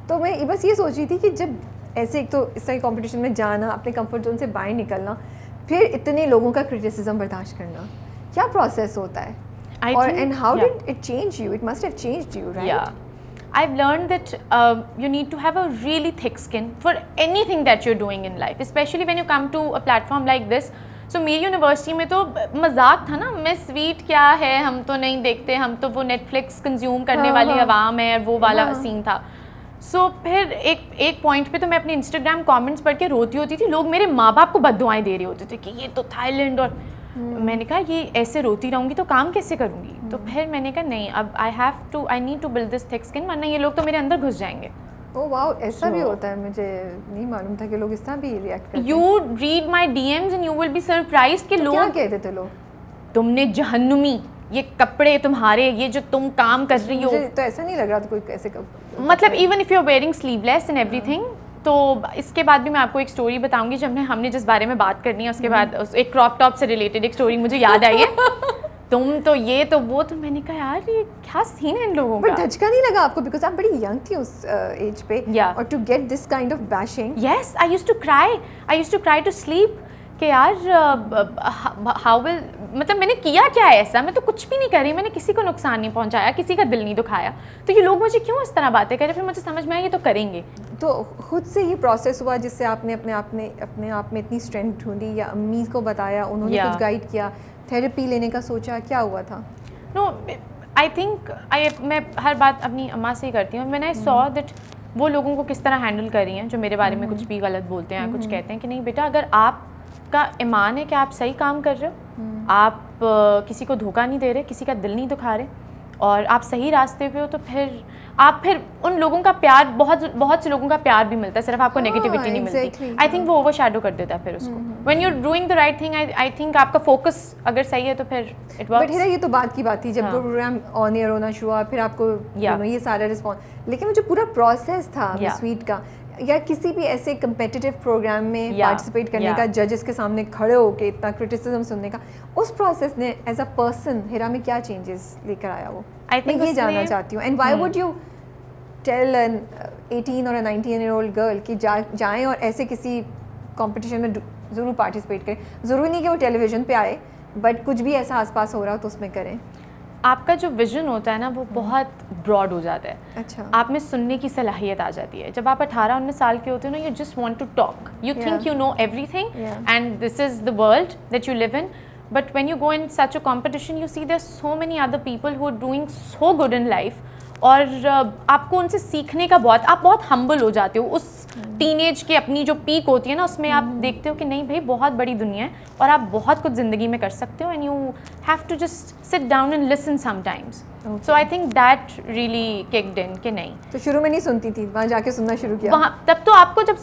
तो मैं बस ये सोच रही थी कि जब ऐसे एक तो इस तरह कॉम्पिटिशन में जाना, अपने कंफर्ट जोन से बाहर निकलना, फिर इतने लोगों का क्रिटिसिज्म बर्दाश्त करना, क्या प्रोसेस होता है और and how did it change you? It must have changed you, right? I've learned that you need to have a really thick skin for anything that you're doing in life, especially when you come to a platform like this. So मेरी university में तो मजाक था ना, miss sweet क्या है, हम तो नहीं देखते, हम तो वो नेटफ्लिक्स कंज्यूम करने वाली आवाम है, वो वाला सीन था। सो फिर एक पॉइंट पे तो मैं अपने इंस्टाग्राम कमेंट्स पढ़ के रोती होती थी, लोग मेरे माँ बाप को बददुआएं दे रहे होते थे कि ये तो थाईलैंड, और मैंने कहा ये ऐसे रोती रहूँगी तो काम कैसे करूँगी? तो फिर मैंने कहा नहीं, अब I need to build this thick skin, वरना ये लोग तो मेरे अंदर घुस जाएंगे। ओह वाओ, ऐसा भी होता है? मुझे नहीं मालूम था कि लोग इस तरह भी रिएक्ट करते हैं। You read my DMs and you will be surprised कि लोग क्या कहते थे लोग? तुमने जहन्नुमी, ये कपड़े तुम्हारे, ये जो तुम काम कर रही हो। मुझे तो ऐसा नहीं लग रहा था कोई कैसे मतलब even if you are wearing sleeveless and everything. तो इसके बाद भी मैं आपको एक स्टोरी बताऊंगी, जब हमने जिस बारे में बात करनी है उसके बाद एक क्रॉप टॉप से रिलेटेड एक स्टोरी मुझे याद आई है। तुम तो ये तो वो, तो मैंने कहा यार ये क्या सीन है इन लोगों का। बट धचका नहीं लगा आपको बिकॉज आप बड़ी यंग थी उस एज पे? Yeah. और to get this kind of bashing? Yes, I used to cry to sleep कि यार हाउ विल, मतलब मैंने किया क्या है ऐसा, मैं तो कुछ भी नहीं कर रही, मैंने किसी को नुकसान नहीं पहुंचाया, किसी का दिल नहीं दुखाया, तो ये लोग मुझे क्यों इस तरह बातें करें? फिर मुझे समझ में आया ये तो करेंगे। तो खुद से ये प्रोसेस हुआ जिससे आपने अपने आप में इतनी स्ट्रेंथ ढूंढी, या अम्मी को बताया, उन्होंने कुछ गाइड किया, थेरेपी लेने का सोचा, क्या हुआ था? नो, आई थिंक मैं हर बात अपनी अम्मा से ही करती हूँ। मैंने सॉ दैट वो लोगों को किस तरह हैंडल कर रही हैं जो मेरे बारे में कुछ भी गलत बोलते हैं, कुछ कहते हैं कि नहीं बेटा, अगर आपका ईमान है कि आप सही काम कर रहे हो, आप किसी को धोखा नहीं दे रहे, किसी का दिल नहीं दुखा रहे, और आप सही रास्ते पे हो, तो फिर उन लोगों का प्यार, बहुत से लोगों का प्यार भी मिलता है, सिर्फ आपको नेगेटिविटी नहीं मिलती। आई थिंक वो ओवरशैडो कर देता है फिर उसको। When you are doing the right thing, I think आपका फोकस अगर सही है तो फिर इट वर्क्स। बट हिरा, ये तो बात की बात थी जब प्रोग्राम ऑन एयर होना शुरू हुआ, फिर आपको ये सारा रिस्पॉन्स, लेकिन वो जो पूरा प्रोसेस था स्वीट का, या किसी भी ऐसे कम्पिटिटिव प्रोग्राम में पार्टिसिपेट करने का, जजेस के सामने खड़े होके इतना क्रिटिसिज्म सुनने का, उस प्रोसेस ने एज अ पर्सन हिरा में क्या चेंजेस लेकर आया? वो मैं ये जानना चाहती हूँ। And why would you tell an 18 और 19-year-old गर्ल कि जाएं और ऐसे किसी कंपटीशन में ज़रूर पार्टिसिपेट करें? ज़रूरी नहीं कि वो टेलीविज़न पे आए, बट कुछ भी ऐसा आसपास हो रहा हो तो उसमें करें। आपका जो विजन होता है ना वो बहुत ब्रॉड हो जाता है। अच्छा। आप में सुनने की सलाहियत आ जाती है। जब आप 18-19 साल के होते हो ना, you just want to talk, you think you know everything and this is the world that you live in, but when you go in such a competition you see there so many other people who are doing so good in life, और आपको उनसे सीखने का आप बहुत humble हो जाते हो। उस टीनेज की अपनी जो पीक होती है ना, उसमें आप देखते हो कि नहीं भाई, बहुत बड़ी दुनिया है और आप बहुत कुछ ज़िंदगी में कर सकते हो, and you have to just sit down and listen sometimes. So I think that really kicked in कि नहीं। तो शुरू में नहीं सुनती थी, वहाँ जाके सुनना शुरू किया? वहाँ तब तो आपको, जब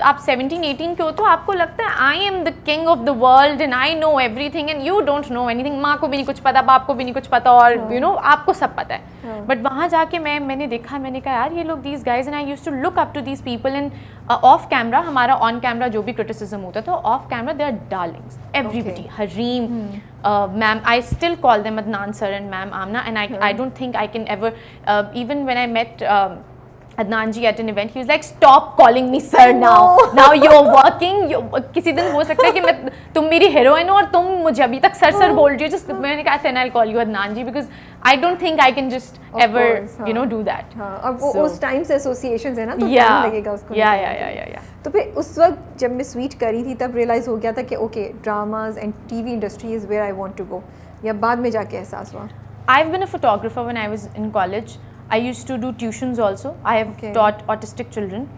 आप 17-18 के हो तो आपको लगता है I am the king of the world and I know everything, and you don't know anything. माँ को भी नहीं कुछ पता, बाप को भी नहीं कुछ पता, और यू नो आपको सब पता है। बट वहाँ जाके मैंने देखा, मैंने कहा यार ये लोग, these guys, and I used to look up to these people. And off camera, हमारा ऑन कैमरा जो भी क्रिटिसिज्म होता था, off camera they are darlings, everybody, Hareem, ma'am, I still call them Adnan sir and ma'am Amna, and I don't think I can ever, even when I met Adnan ji at an event, he was like, stop calling me sir now you're working, किसी दिन हो सकता है कि तुम मेरी heroine हो और तुम मुझे अभी तक सर बोल रही हो, just मैंने कहा then I'll call you Adnan ji because I don't think I can just ever you know do that। अब वो उस टाइम से एसोसिएशंस है ना, तो टाइम लगेगा उसको। या तो फिर उस वक्त जब मैं स्वीट करी थी तब रियलाइज हो गया था कि okay, dramas and TV industry is where I want to go, या बाद में जाके एहसास हुआ? I've been a photographer when I was in college. I used to do tuitions also. I have taught autistic children,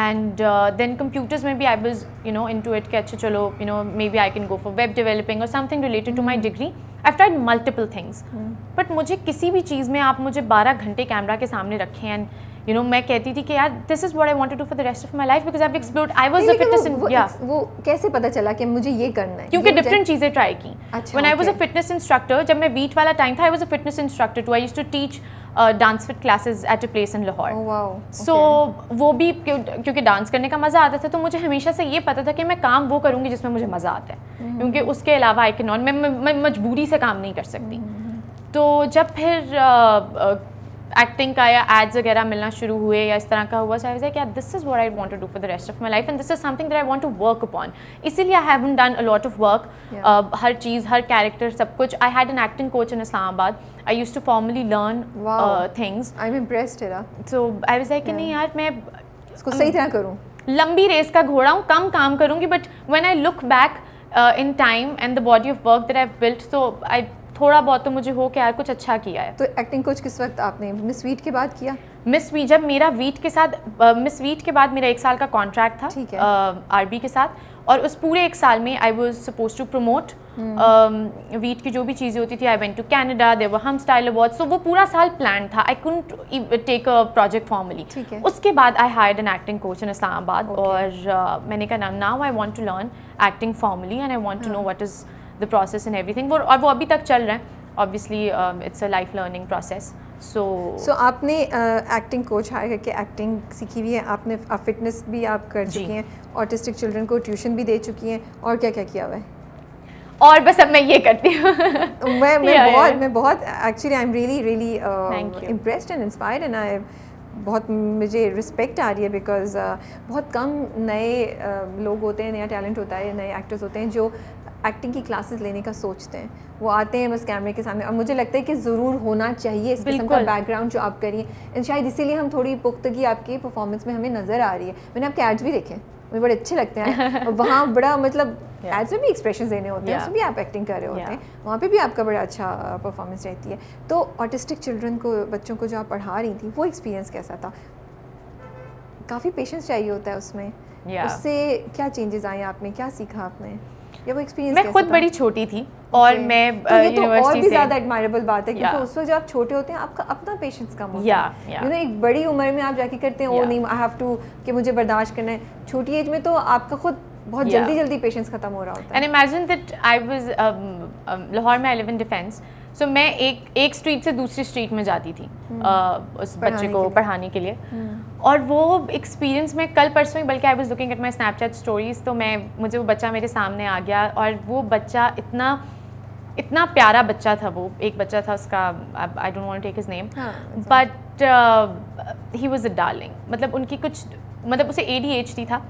and then computers maybe I was into it कि अच्छा चलो maybe I can go for web developing or something related to my degree. I've tried multiple things, but मुझे किसी भी चीज़ में आप मुझे 12 घंटे कैमरा के सामने रखें and मैं कहती थी कि यार this is what I want to do for the rest of my life because I've explored. I was a fitness वो कैसे पता चला कि मुझे ये करना है? क्योंकि डिफरेंट चीज़ें ट्राई की। When I was a fitness instructor, जब मैं वीट वाला टाइम था, I was a fitness instructor too. I used to teach dance fit classes at a place in Lahore. Oh, wow. सो वो भी क्योंकि डांस करने का मज़ा आता था, तो मुझे हमेशा से ये पता था कि मैं काम वो करूँगी जिसमें मुझे मज़ा आता है, क्योंकि उसके अलावा आई कैन नॉट, मैं मजबूरी से काम नहीं कर सकती। तो जब फिर एक्टिंग का या एड्स वगैरह मिलना शुरू हुए या इस तरह का हुआ, सो आई वाज लाइक यार this is what I want to do for the rest of my life and this is something that I want to work upon. इसीलिए I haven't done a lot of work, हर चीज़, हर character, सब कुछ। I had an acting coach in Islamabad, I used to formally learn things. I am impressed Hira. So I was like कि नहीं यार, मैं इसको सही तरह करूँ, लंबी रेस का घोड़ा हूँ, कम काम करूँगी, but when I look back in time and the body of work that I have built, तो आई थोड़ा बहुत तो मुझे हो कि यार कुछ अच्छा किया है। तो एक्टिंग कोच किस वक्त आपने मिस वीट के बाद किया? मिस वीट, जब मेरा वीट के साथ मिस वीट के बाद मेरा 1 साल का कॉन्ट्रैक्ट था, ठीक है, आरबी के साथ, और उस पूरे 1 साल में I was suppose to promote Veet की जो भी चीज़ें होती थी। I went to Canada, there were Hum style awards, so वो पूरा साल प्लान था। I couldn't take a project formally. उसके बाद I hired an acting coach in Islamabad, और मैंने कहा now I want to learn acting formally and I want to know what is the process and everything. और वो अभी तक चल रहा है। Obviously it's a life learning process. So आपने एक्टिंग कोच हायर करके एक्टिंग सीखी हुई है, आपने फिटनेस भी आप कर चुकी हैं, ऑटिस्टिक चिल्ड्रन को ट्यूशन भी दे चुकी हैं, और क्या क्या किया हुआ है? और बस अब मैं ये करती हूँ। मैं बहुत actually I am really impressed and inspired and I बहुत मुझे रिस्पेक्ट आ रही है, बिकॉज बहुत कम नए लोग होते हैं, नया टैलेंट होता है, नए एक्टर्स होते हैं जो एक्टिंग की क्लासेस लेने का सोचते हैं। वो आते हैं बस कैमरे के सामने, और मुझे लगता है कि ज़रूर होना चाहिए इस किस्म का बैकग्राउंड जो आप करिए, एंड शायद इसीलिए हम थोड़ी पुख्तगी आपकी परफॉर्मेंस में हमें नज़र आ रही है। मैंने आपके एड्स भी देखे, मुझे बड़े अच्छे लगते हैं। वहाँ बड़ा मतलब एड्स में भी एक्सप्रेशन देने होते हैं, उसमें भी आप एक्टिंग कर रहे होते हैं, वहाँ पे भी आपका बड़ा अच्छा परफॉर्मेंस रहती है। तो ऑटिस्टिक चिल्ड्रन को, बच्चों को जो आप पढ़ा रही थी, वो एक्सपीरियंस कैसा था? काफ़ी पेशेंस चाहिए होता है उसमें, उससे क्या चेंजेस आए आप में, क्या सीखा आपने, या वो एक्सपीरियंस? मैं खुद बड़ी छोटी थी, और मैं यूनिवर्सिटी और भी ज़्यादा एडमायरेबल बात है, क्योंकि उस वक्त जब आप छोटे होते हैं आपका अपना पेशेंस कम होता है। यू नो, एक बड़ी उम्र में आप जाके करते हैं, ओ नहीं आई हैव टू, कि मुझे बर्दाश्त करना है। छोटी एज में तो आपका खुद बहुत जल्दी पेशेंस खत्म हो रहा होता है। And imagine that I was Lahore में, आई लिव इन डिफेंस, सो मैं एक स्ट्रीट से दूसरी स्ट्रीट में जाती थी उस बच्चे को पढ़ाने के लिए। और वो एक्सपीरियंस में कल परसों ही, बल्कि I was looking at my Snapchat stories, तो मुझे वो बच्चा मेरे सामने आ गया, और वो बच्चा इतना प्यारा बच्चा था। वो एक बच्चा था, उसका I don't want to take his name, but he was a darling. मतलब उनकी कुछ, मतलब उसे ADHD था,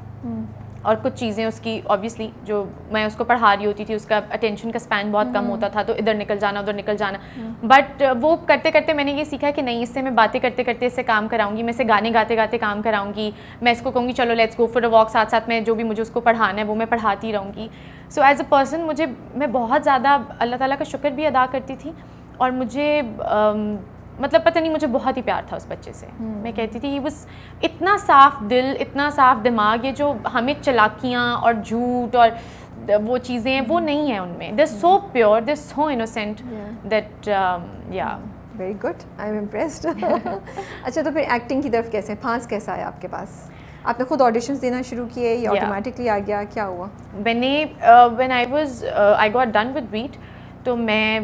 और कुछ चीज़ें उसकी ऑब्वियसली, जो मैं उसको पढ़ा रही होती थी, उसका अटेंशन का स्पैन बहुत कम होता था, तो इधर निकल जाना उधर निकल जाना। बट वो करते करते मैंने ये सीखा कि नहीं, इससे मैं बातें करते करते इससे काम कराऊंगी, मैं इसे गाने गाते गाते काम कराऊंगी, मैं इसको कहूँगी चलो let's go for a walk, साथ साथ में जो भी मुझे उसको पढ़ाना है वो मैं पढ़ाती रहूँगी। सो एज अ पर्सन मैं बहुत ज़्यादा अल्लाह ताला का शुक्र भी अदा करती थी, और मुझे मतलब पता नहीं, मुझे बहुत ही प्यार था उस बच्चे से। मैं कहती थी, बस इतना साफ दिल, इतना साफ दिमाग, ये जो हमें चालाकियाँ और झूठ और वो चीज़ें हैं, वो नहीं है उनमें। They so pure, they so innocent that very good, I am impressed. अच्छा, तो फिर एक्टिंग की तरफ कैसे, फांस कैसा आया आपके पास? आपने खुद ऑडिशंस देना शुरू किए या ऑटोमेटिकली आ गया, क्या हुआ? I got done with wheat, तो मैं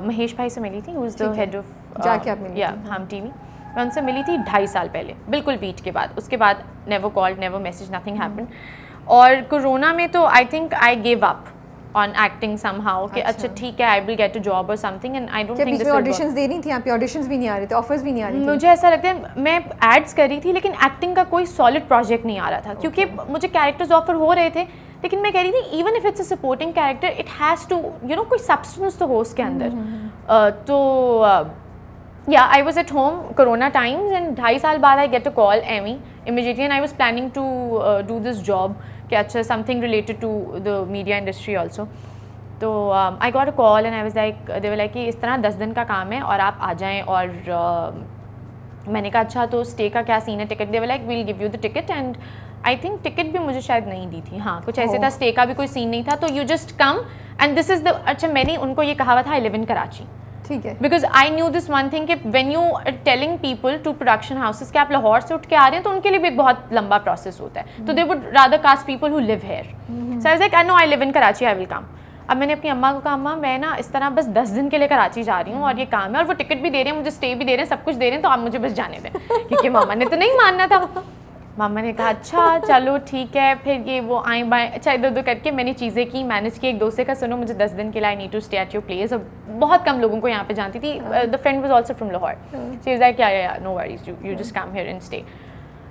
महेश भाई से मिली थी, who is the head of जाके आप मिली हम टीवी। मैं उनसे मिली थी 2.5 साल पहले, बिल्कुल बीट के बाद। उसके बाद never called, never message, nothing happened. और कोरोना में तो I think I give up on acting somehow, कि अच्छा ठीक है, I will get a job और something, and I don't think this will work. Auditions दे रही थी आप, ऑडिशंस भी नहीं आ रहे थे, ऑफर्स भी नहीं आ रहे थे? मुझे ऐसा लगता है मैं एड्स कर रही थी, लेकिन एक्टिंग का कोई सॉलिड प्रोजेक्ट नहीं आ रहा था, क्योंकि मुझे कैरेक्टर्स ऑफर हो रहे थे, लेकिन मैं कह रही थी even if it's a supporting character, it has to you know कोई सब्सटेंस तो हो उसके अंदर। तो yeah, I was at home corona times, and 2.5 साल बाद I get a call immediately, and I was planning to do this job, कि अच्छा something related to the media industry also. तो I got a call and I was like, they were like कि इस तरह 10 दिन का काम है और आप आ जाएं, और मैंने कहा अच्छा तो स्टे का क्या सीन है, ticket? they were like we'll give you the ticket, and I think ticket भी मुझे शायद नहीं दी थी, हाँ कुछ ऐसे था, स्टे का भी कोई सीन नहीं था, तो you just come and this is the, अच्छा मैंने उनको ये कहा हुआ था आई लिव इन कराची, ठीक है, because I knew this one thing कि when you telling people to production houses कि आप लाहौर से उठ के आ रहे हैं, तो उनके लिए भी एक बहुत लंबा प्रोसेस होता है, तो they would rather caste people who live here, so I was like I know I live in Karachi, I will come. अब मैंने अपनी अम्मा को कहा अम्मा मैं ना इस तरह बस 10 दिन के लिए कराची जा रही हूँ और ये काम है और वो टिकट भी दे रहे हैं, मुझे स्टे भी दे रहे हैं, सब कुछ दे रहे हैं, तो आप मुझे बस जाने दें। क्योंकि मामा ने तो नहीं मानना था। मामा ने कहा अच्छा चलो ठीक है। फिर ये वो आए बाएँ अच्छा इधर उधर करके मैंने चीज़ें की, मैनेज की। एक दोस्त से कहा सुनो मुझे 10 दिन के लिए I need to stay at your place. और बहुत कम लोगों को यहाँ पे जानती थी। The friend was also from Lahore. She was like yeah no worries you just come here and stay.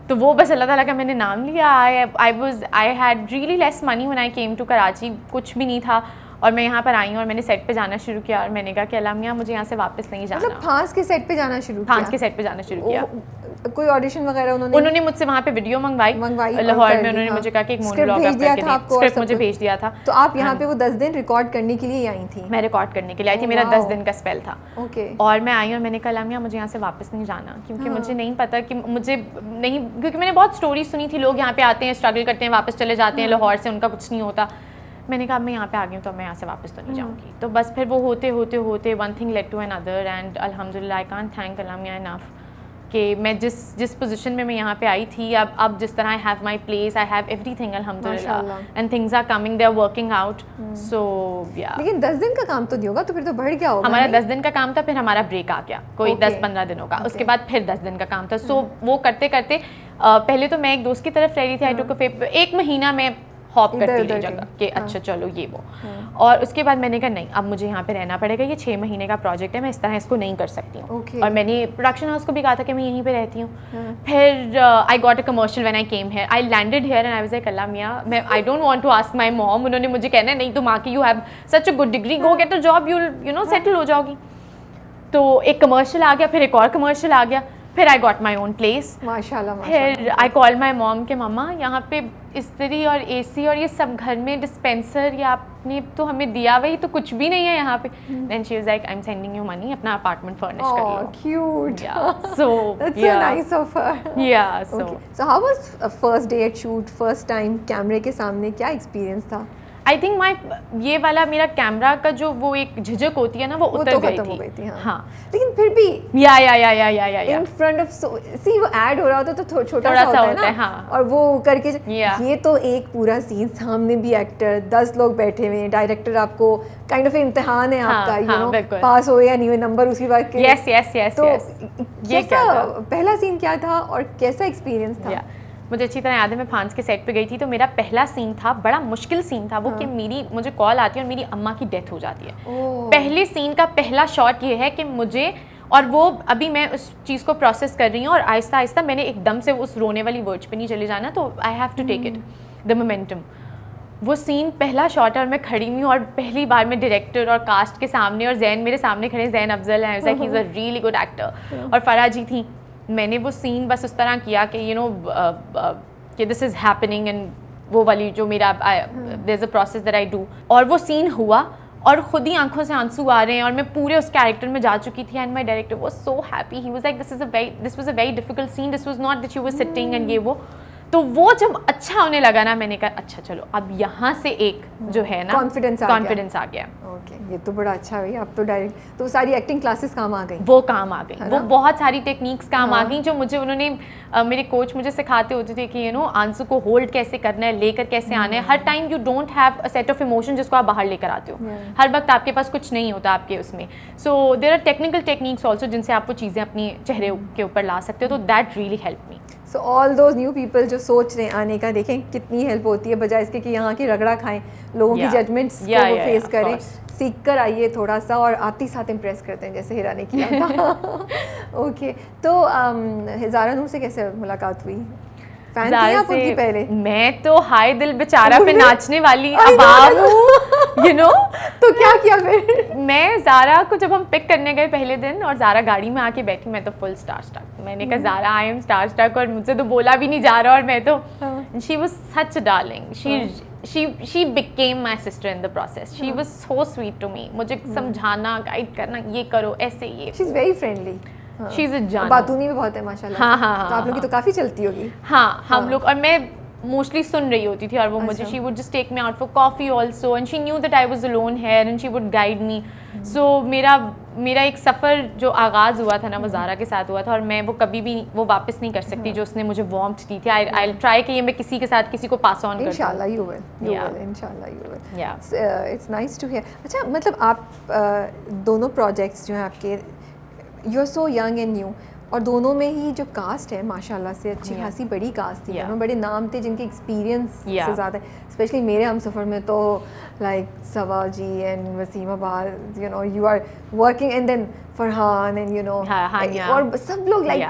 तो वो बस अल्लाह ताला का मैंने नाम लिया। I had really less money when I came to Karachi, कुछ भी नहीं था। और मैं यहाँ पर आई हूँ और मैंने सेट पे जाना शुरू किया और मैंने कहा कि अल्लाह मियाँ मुझे यहाँ से वापस नहीं जाना। मतलब फांस के सेट पे जाना शुरू किया? फांस के सेट पे जाना शुरू किया। कोई ऑडिशन वगैरह उन्होंने मुझसे वहाँ पे वीडियो मंगवाई लाहौर में। उन्होंने मुझे कहा कि एक मोनोलॉग आप करके दें, स्क्रिप्ट मुझे भेज दिया था। तो आप यहाँ पे वो 10 दिन रिकॉर्ड करने के लिए आई थी? मैं रिकॉर्ड करने के लिए आई थी, मेरा 10 दिन का स्पेल था। ओके। और मैं आई और मैंने कहा लामिया मुझे यहाँ से वापस नहीं जाना, क्योंकि मुझे नहीं पता कि मुझे नहीं, क्योंकि मैंने बहुत स्टोरी सुनी थी, लोग यहाँ पे आते हैं स्ट्रगल करते हैं वापस चले जाते हैं लाहौर से, उनका कुछ नहीं होता। मैंने कहा मैं यहाँ पे आ गई हूँ तो मैं यहाँ से वापस तो नहीं जाऊँगी। तो बस फिर वो होते होते होते one thing led to another and अल्हम्दुलिल्लाह I can't thank Lamia enough कि मैं जिस पोजीशन में मैं यहाँ पे आई थी, अब जिस तरह I have my place, I have everything अल्हम्दुलिल्लाह and things are coming, they are working out. So yeah लेकिन 10 दिन का काम तो नहीं होगा, तो फिर तो बढ़ गया होगा। हमारा 10 दिन का काम था, फिर हमारा ब्रेक आ गया कोई 10-15 दिनों का। उसके बाद फिर 10 दिन का काम था। सो वो करते करते पहले तो मैं एक दोस्त की तरफ रह रही थी। आई टुक एक महीना में हॉप करती रही जगह कि अच्छा चलो ये वो। और उसके बाद मैंने कहा नहीं अब मुझे यहाँ पे रहना पड़ेगा, ये 6 महीने का प्रोजेक्ट है, मैं इस तरह इसको नहीं कर सकती हूँ। और मैंने प्रोडक्शन हाउस को भी कहा था कि मैं यहीं पे रहती हूँ। फिर I got a commercial when I came here, I landed here and I was like Allah मियां मैं I don't want to ask my mom. उन्होंने मुझे कहना है नहीं तुम आके you have such a good degree, go get a job, you know settle हो जाओगी। तो एक कमर्शियल आ गया, फिर एक और कमर्शियल आ गया, फिर I got my own place माशाल्लाह। फिर आई कॉल माई मॉम के मम्मा यहाँ पे इस्त्री और एसी और ये सब घर में डिस्पेंसर ये आपने तो हमें दिया वही तो कुछ भी नहीं है यहाँ पे। Then she was like I am sending you money, अपना अपार्टमेंट फर्निश कर लो। Cute. So that's so nice of her. Yeah so how was first day at shoot, first time कैमरे के सामने, क्या एक्सपीरियंस था? आई थिंक ये वाला मेरा कैमरा का जो वो एक झिझक होती है ना वो उतर गई थी। हाँ लेकिन फिर भी या इन फ्रंट ऑफ सी वो ऐड हो रहा होता तो छोटा सा होता है ना। और वो करके ये तो एक पूरा सीन, सामने भी एक्टर 10 लोग बैठे हुए हैं, डायरेक्टर आपको काइंड ऑफ इम्तिहान है आपका, यू नो पास हो या नहीं हुए नंबर उसी बात के। यस तो ये पहला सीन क्या था और कैसा एक्सपीरियंस था? मुझे अच्छी तरह याद है मैं फांस के सेट पे गई थी, तो मेरा पहला सीन था, बड़ा मुश्किल सीन था वो कि मुझे कॉल आती है और मेरी अम्मा की डेथ हो जाती है। पहले सीन का पहला शॉट ये है कि मुझे, और वो अभी मैं उस चीज़ को प्रोसेस कर रही हूँ और आहिस्ता आहिस्ता मैंने एकदम से उस रोने वाली वर्ड्स पे नहीं चले जाना, तो I have to take it the momentum. वो सीन पहला शॉट है और मैं खड़ी हुई हूँ और पहली बार मैं डायरेक्टर और कास्ट के सामने, और जैन मेरे सामने खड़े, जैन अफजल है, ही is a really good actor, और फराह जी थी। मैंने वो सीन बस उस तरह किया कि यू नो कि दिस इज़ हैपनिंग, एंड वो वाली जो मेरा there is a process that I do. और वो सीन हुआ और खुद ही आंखों से आंसू आ रहे हैं और मैं पूरे उस कैरेक्टर में जा चुकी थी। And my director was so happy, he was like this was a very difficult scene, this was not that you were sitting and ये वो। तो वो जब अच्छा होने लगा ना, मैंने कहा अच्छा चलो अब यहाँ से एक जो है ना कॉन्फिडेंस आ गया। ओके, ये तो बड़ा अच्छा है। अब तो डायरेक्ट तो सारी एक्टिंग क्लासेस काम आ गई, वो काम आ गई, वो बहुत सारी टेक्निक्स काम आ गई जो मुझे उन्होंने मेरे कोच मुझे सिखाते होते थे कि यू नो आंसू को होल्ड कैसे करना है, लेकर कैसे आना है। हर time you don't have a set of emotion जिसको आप बाहर लेकर आते हो, हर वक्त आपके पास कुछ नहीं होता आपके उसमें। So there are technical techniques also जिनसे आप वो चीज़ें अपने चेहरे के ऊपर ला सकते हो, तो that really help me. So all those new people जो सोच रहे हैं आने का, देखें कितनी हेल्प होती है, बजाय इसके कि यहाँ की रगड़ा खाएं, लोगों की जजमेंट्स को फेस करें, सीख कर आइए थोड़ा सा और आते साथ इम्प्रेस करते हैं जैसे हिरा ने किया था। ओके, तो हिजारा नूर से कैसे मुलाकात हुई? फैन थी आप उनकी पहले? मैं तो हाय दिल बेचारा पे नाचने वाली अबाब हूँ, यू नो। तो क्या किया फिर? मैं ज़ारा को जब हम पिक करने गए पहले दिन और ज़ारा गाड़ी में आके बैठी, मैं तो फुल स्टार स्टक। मैंने कहा Zara I am starstruck, और मुझसे तो बोला भी नहीं जा रहा, और मैं तो she was such darling, she became my sister in the process. She was so sweet to me, मुझे समझाना गाइड करना, ये करो ऐसे, ये she is very friendly, she is a जान, बातूनी भी बहुत है माशाल्लाह। हाँ, तो आप लोग की तो काफ़ी चलती होगी। हाँ, हम लोग, और मैं मोस्टली सुन रही होती थी और वो मुझे she would just take me out for coffee also, and she knew that I was alone here and she would guide me. So मेरा मेरा एक सफ़र जो आगाज़ हुआ था ना वो ज़ारा के साथ हुआ था, और मैं वो कभी भी वो वापस नहीं कर सकती जो उसने मुझे वार्मथ दी थी. आई ट्राई कि ये मैं किसी के साथ किसी को पास ऑन कर दूं. इंशाल्लाह you will इंशाल्लाह you will. It's nice to hear. अच्छा, मतलब आप दोनों प्रोजेक्ट्स जो हैं आपके, you are so young and new, और दोनों में ही जो कास्ट है माशाल्लाह से अच्छी खासी बड़ी कास्ट थी, दोनों बड़े नाम थे जिनके एक्सपीरियंस से ज़्यादा, स्पेशली मेरे हम सफ़र में तो like Saba ji and Waseem Abbas, you know you are working, and then Farhan and you know, और सब लोग लाइक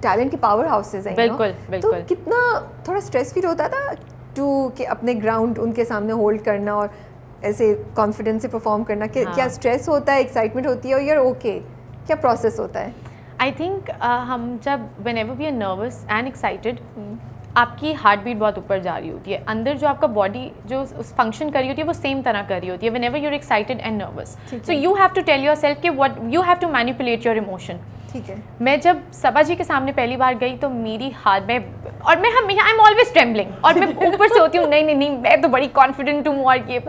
टैलेंट के पावर हाउसेज हैं. बिल्कुल बिल्कुल. तो कितना थोड़ा स्ट्रेस फील होता था टू कि अपने ग्राउंड उनके सामने होल्ड करना और ऐसे कॉन्फिडेंस से परफॉर्म करना, क्या स्ट्रेस होता है, एक्साइटमेंट होती है, और यार ओके क्या प्रोसेस होता है? आई थिंक हम जब whenever we are nervous and excited, आपकी हार्ट बीट बहुत ऊपर जा रही होती है, अंदर जो आपका बॉडी जो फंक्शन कर रही होती है वो सेम तरह कर रही होती है whenever you are excited and nervous. So you have to tell yourself कि what you have to manipulate your emotion. ठीक है. मैं जब सबा जी के सामने पहली बार गई तो मेरी हाथ में, और मैं हमेशा आई एम ऑलवेज ट्रेम्बलिंग, और मैं ऊपर से होती हूँ नहीं मैं तो बड़ी कॉन्फिडेंट हूँ और ये.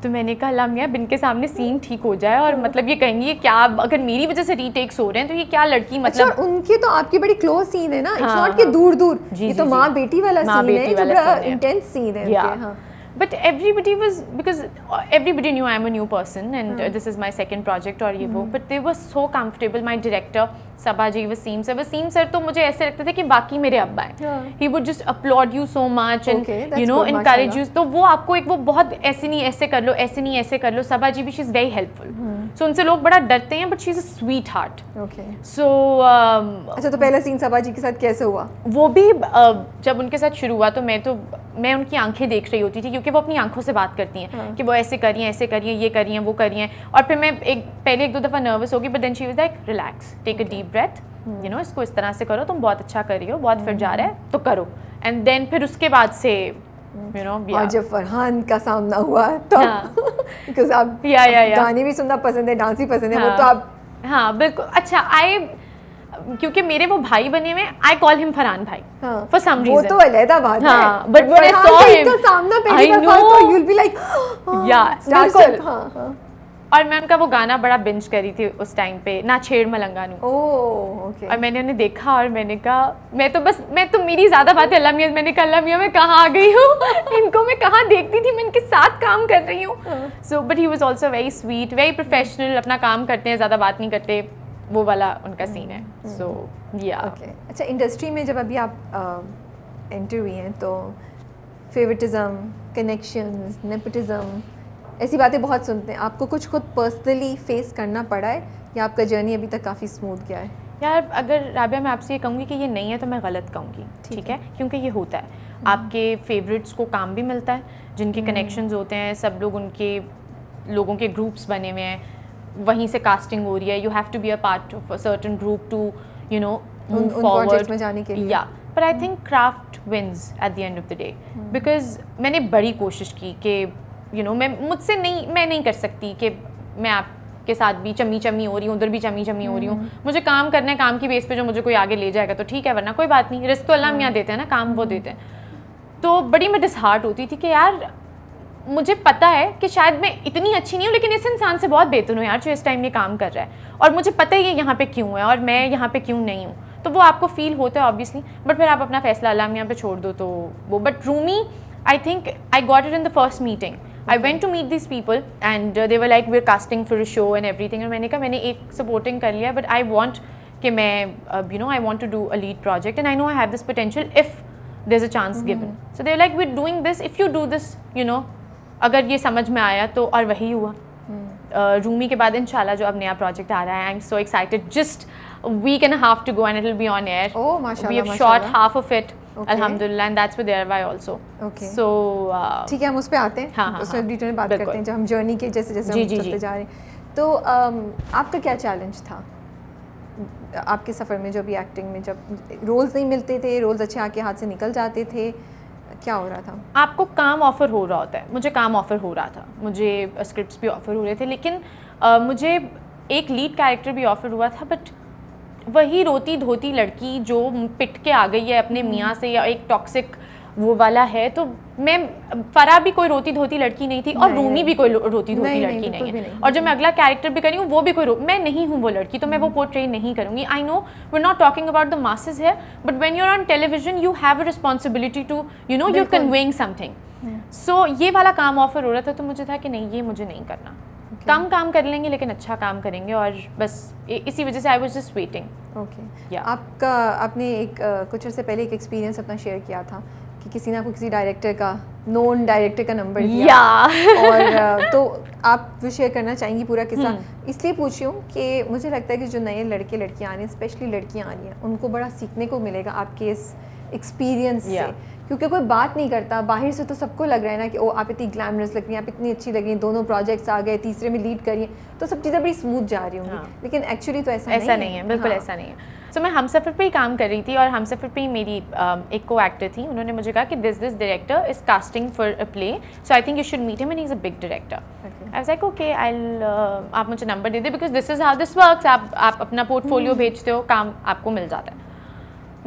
तो मैंने कहा अल्लाह मियाँ बिन के सामने सीन ठीक हो जाए, और मतलब ये कहेंगी ये क्या, अगर मेरी वजह से रीटेक्स हो रहे हैं तो ये क्या लड़की, मतलब. अच्छा, उनकी तो आपकी बड़ी क्लोज सीन है ना, इट्स नॉट कि दूर दूर, ये तो माँ बेटी वाला सीन है, जो बड़ा इंटेंस सीन है. हाँ. But everybody was, because everybody knew I'm a new person and this is my second project और ये वो, but they were so comfortable. My director Saba ji, Waseem sir तो मुझे ऐसे लगता था कि बाकी मेरे अब्बा हैं. He would just applaud you so much and you know encourage you. तो वो आपको एक वो बहुत ऐसे नहीं ऐसे कर लो, ऐसे नहीं ऐसे कर लो. सबा जी भी she is very helpful. So उनसे लोग बड़ा डरते हैं, but she is a sweetheart. Okay. So अच्छा, तो पहला सीन सबा जी के साथ कैसे हुआ? वो भी जब उनके साथ शुरू हुआ तो मैं उनकी आंखें देख रही होती थी, क्योंकि वो अपनी आंखों से बात करती हैं कि वो ऐसे करिए ये करिए वो करिए. और फिर मैं पहले एक दो दफ़ा नर्वस होगी, but then she was like relax, take a deep breath, you know इसको इस तरह से करो, तुम बहुत अच्छा कर रही हो, बहुत फिर जा रहा है तो करो. एंड देन फिर उसके बाद से यू नो. और जब फरहान का सामना हुआ तो बिकॉज़ आप गाने भी सुनना पसंद है, डांस भी पसंद है, वो तो आप. हाँ बिल्कुल. अच्छा, क्योंकि मेरे वो भाई बने हुए, आई कॉल हिम फरहान भाई फॉर सम रीजन. वो तो अलहदा बात है. हाँ, but when I saw him का सामना पहली दफा तो यू विल बी लाइक या बिल्कुल. हाँ. और मैं उनका वो गाना बड़ा बिंज करी थी उस टाइम पे, ना छेड़ मलंगा नू. Oh okay. और मैंने उन्हें देखा और मैंने कहा मैं तो मेरी ज़्यादा बात है अल्लाह मियाँ. मैंने कहा अल्लाह मियाँ मैं कहाँ आ गई हूँ इनको मैं कहाँ देखती थी, मैं इनके साथ काम कर रही हूँ. So but he was also very sweet, very professional, अपना काम करते हैं, ज़्यादा बात नहीं करते, वो वाला उनका सीन है. सो या ओके. अच्छा, इंडस्ट्री में जब अभी आप एंटर हुई हैं तो फेवरेटिज्म, कनेक्शंस, नेपोटिज्म, ऐसी बातें बहुत सुनते हैं. आपको कुछ खुद पर्सनली फेस करना पड़ा है या आपका जर्नी अभी तक काफ़ी स्मूथ गया है? यार अगर राबिया मैं आपसे ये कहूँगी कि ये नहीं है तो मैं गलत कहूँगी, ठीक है, क्योंकि ये होता है. आपके फेवरेट्स को काम भी मिलता है, जिनके कनेक्शंस होते हैं, सब लोग उनके लोगों के ग्रुप्स बने हुए हैं, वहीं से कास्टिंग हो रही है. You have to be a part of a certain group to you know move forward में जाने के लिए. या but I think craft wins at the end of the day, because मैंने बड़ी कोशिश की कि यू नो मैं नहीं कर सकती कि मैं आपके साथ भी चमी हो रही हूँ, उधर भी चमी हो रही हूँ. मुझे काम करना है, काम की बेस पे जो मुझे कोई आगे ले जाएगा तो ठीक है, वरना कोई बात नहीं. रिस्क तो अल्लाह मियाँ देते हैं ना, काम वो देते हैं. तो बड़ी मैं डिसहार्ट होती थी कि यार मुझे पता है कि शायद मैं इतनी अच्छी नहीं हूँ, लेकिन इस इंसान से बहुत बेहतर हूँ यार जो इस टाइम ये काम कर रहा है, और मुझे पता है ये यहाँ पे क्यों है और मैं यहाँ पे क्यों नहीं हूँ. तो वो आपको फील होता है ऑब्वियसली, बट फिर आप अपना फैसला अल्लाह मियाँ पे छोड़ दो तो वो. But Rumi, I think I got it in the first meeting. I went to meet these people and they were like we're casting for a show and everything. और मैंने कहा मैंने एक supporting कर लिया, but I want कि मैं you know I want to do a lead project and I know I have this potential if there's a chance given. So they were like we're doing this, if you do this, you know, अगर ये समझ में आया तो. और वही हुआ. रूमी के बाद इंशाल्लाह जो अब नया प्रोजेक्ट आ रहा है, I am so excited. Just a week and a half to go and it will be on air. Oh, mashallah, we have shot half of it. Okay. Alhamdulillah, and that's with Thereby also. Okay. So ठीक है, हम उस पे आते हैं. हाँ, उसमें detail में बात करते हैं जब हम जर्नी के जैसे हम चलते जा रहे हैं. तो आपका क्या चैलेंज था आपके सफ़र में, जो भी एक्टिंग में जब रोल्स नहीं मिलते थे, रोल्स अच्छे आके हाथ से निकल जाते थे, क्या हो रहा था? आपको काम ऑफ़र हो रहा होता है. मुझे काम ऑफ़र हो रहा था, मुझे स्क्रिप्ट्स भी ऑफ़र हो रहे थे, लेकिन मुझे एक लीड कैरेक्टर भी ऑफ़र हुआ था, बट वही रोती धोती लड़की जो पिट के आ गई है अपने मियाँ से, या एक टॉक्सिक वो वाला है, तो मैं फरा भी कोई रोती धोती लड़की नहीं थी और रूमी भी कोई रोती धोती लड़की नहीं है, और जो मैं अगला कैरेक्टर भी करी हूँ वो भी कोई मैं नहीं हूँ वो लड़की, तो मैं वो पोर्ट्रे नहीं करूँगी. I know we are not talking about the masses है, but when you are on television you have a responsibility to you know you are conveying something. So ये वाला काम ऑफर हो रहा था, तो मुझे था कि नहीं, ये मुझे नहीं करना. कम काम कर लेंगे लेकिन अच्छा काम करेंगे, और बस इसी वजह से I was just waiting. Okay. आपका आपने एक कुछ अर्से पहले एक एक्सपीरियंस अपना शेयर किया था कि किसी ने आपको किसी डायरेक्टर का, नोन डायरेक्टर का नंबर दिया. और तो आप वो शेयर करना चाहेंगी पूरा किस्सा? इसलिए पूछ रही हूँ कि मुझे लगता है कि जो नए लड़के लड़कियाँ आ रही हैं, स्पेशली लड़कियाँ आ रही हैं, उनको बड़ा सीखने को मिलेगा आपके इस एक्सपीरियंस से, क्योंकि कोई बात नहीं करता बाहर से, तो सबको लग रहा है ना कि ओ आप इतनी ग्लैमरस लग रही हैं, आप इतनी अच्छी लग रही हैं, दोनों प्रोजेक्ट्स आ गए, तीसरे में लीड करिए, तो सब चीज़ें बड़ी स्मूथ जा रही होंगी. लेकिन एक्चुअली तो ऐसा नहीं है. बिल्कुल ऐसा नहीं है. सो मैं हमसफ़र पे ही काम कर रही थी, और हमसफ़र पे ही मेरी एक को एक्टर थी, उन्होंने मुझे कहा कि this director is casting for a play, so I think you should meet him and he is a big director. I was like okay, आप मुझे नंबर दे दे, because this is how this works. आप अपना portfolio भेजते हो, काम आपको मिल जाता है.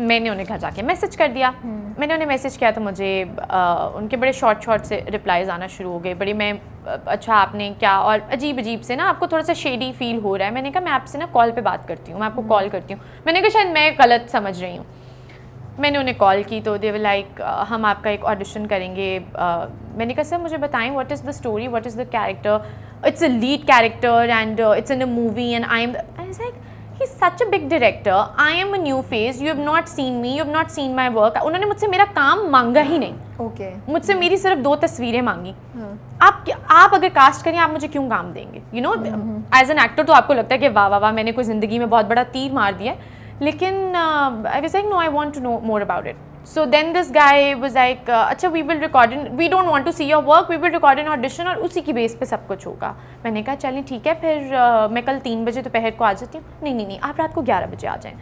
मैंने उन्हें घर जाके मैसेज कर दिया. मैंने उन्हें मैसेज किया तो मुझे उनके बड़े शॉर्ट से रिप्लाईज आना शुरू हो गए. बड़ी मैं अच्छा आपने क्या, और अजीब से ना आपको थोड़ा सा शेडी फील हो रहा है. मैंने कहा मैं आपसे ना कॉल पे बात करती हूँ, मैं आपको कॉल करती हूँ. मैंने कहा शायद मैं गलत समझ रही हूँ. मैंने उन्हें कॉल की तो दे वर लाइक हम आपका एक ऑडिशन करेंगे. मैंने कहा सर मुझे बताएं what is the story, what is the character. It's a lead character and it's in a movie and I was like he's such a big director, I am a new face, you have not seen me, you have not seen my work. उन्होंने मुझसे मेरा काम मांगा ही नहीं. Okay. मुझसे मेरी सिर्फ 2 तस्वीरें मांगी. आप अगर कास्ट करें आप मुझे क्यों काम देंगे, you know as an actor तो आपको लगता है कि वाह वाह वाह मैंने कोई ज़िंदगी में बहुत बड़ा तीर मार दिया है, लेकिन I was like no I want to know more about it. So then this guy was like, अच्छा we will record in, we don't want to see your work, we will record an audition और उसी की base पे सब कुछ होगा. मैंने कहा चलिए ठीक है, फिर मैं कल 3 बजे दोपहर को आ जाती हूँ. नहीं आप रात को 11 बजे आ जाएं.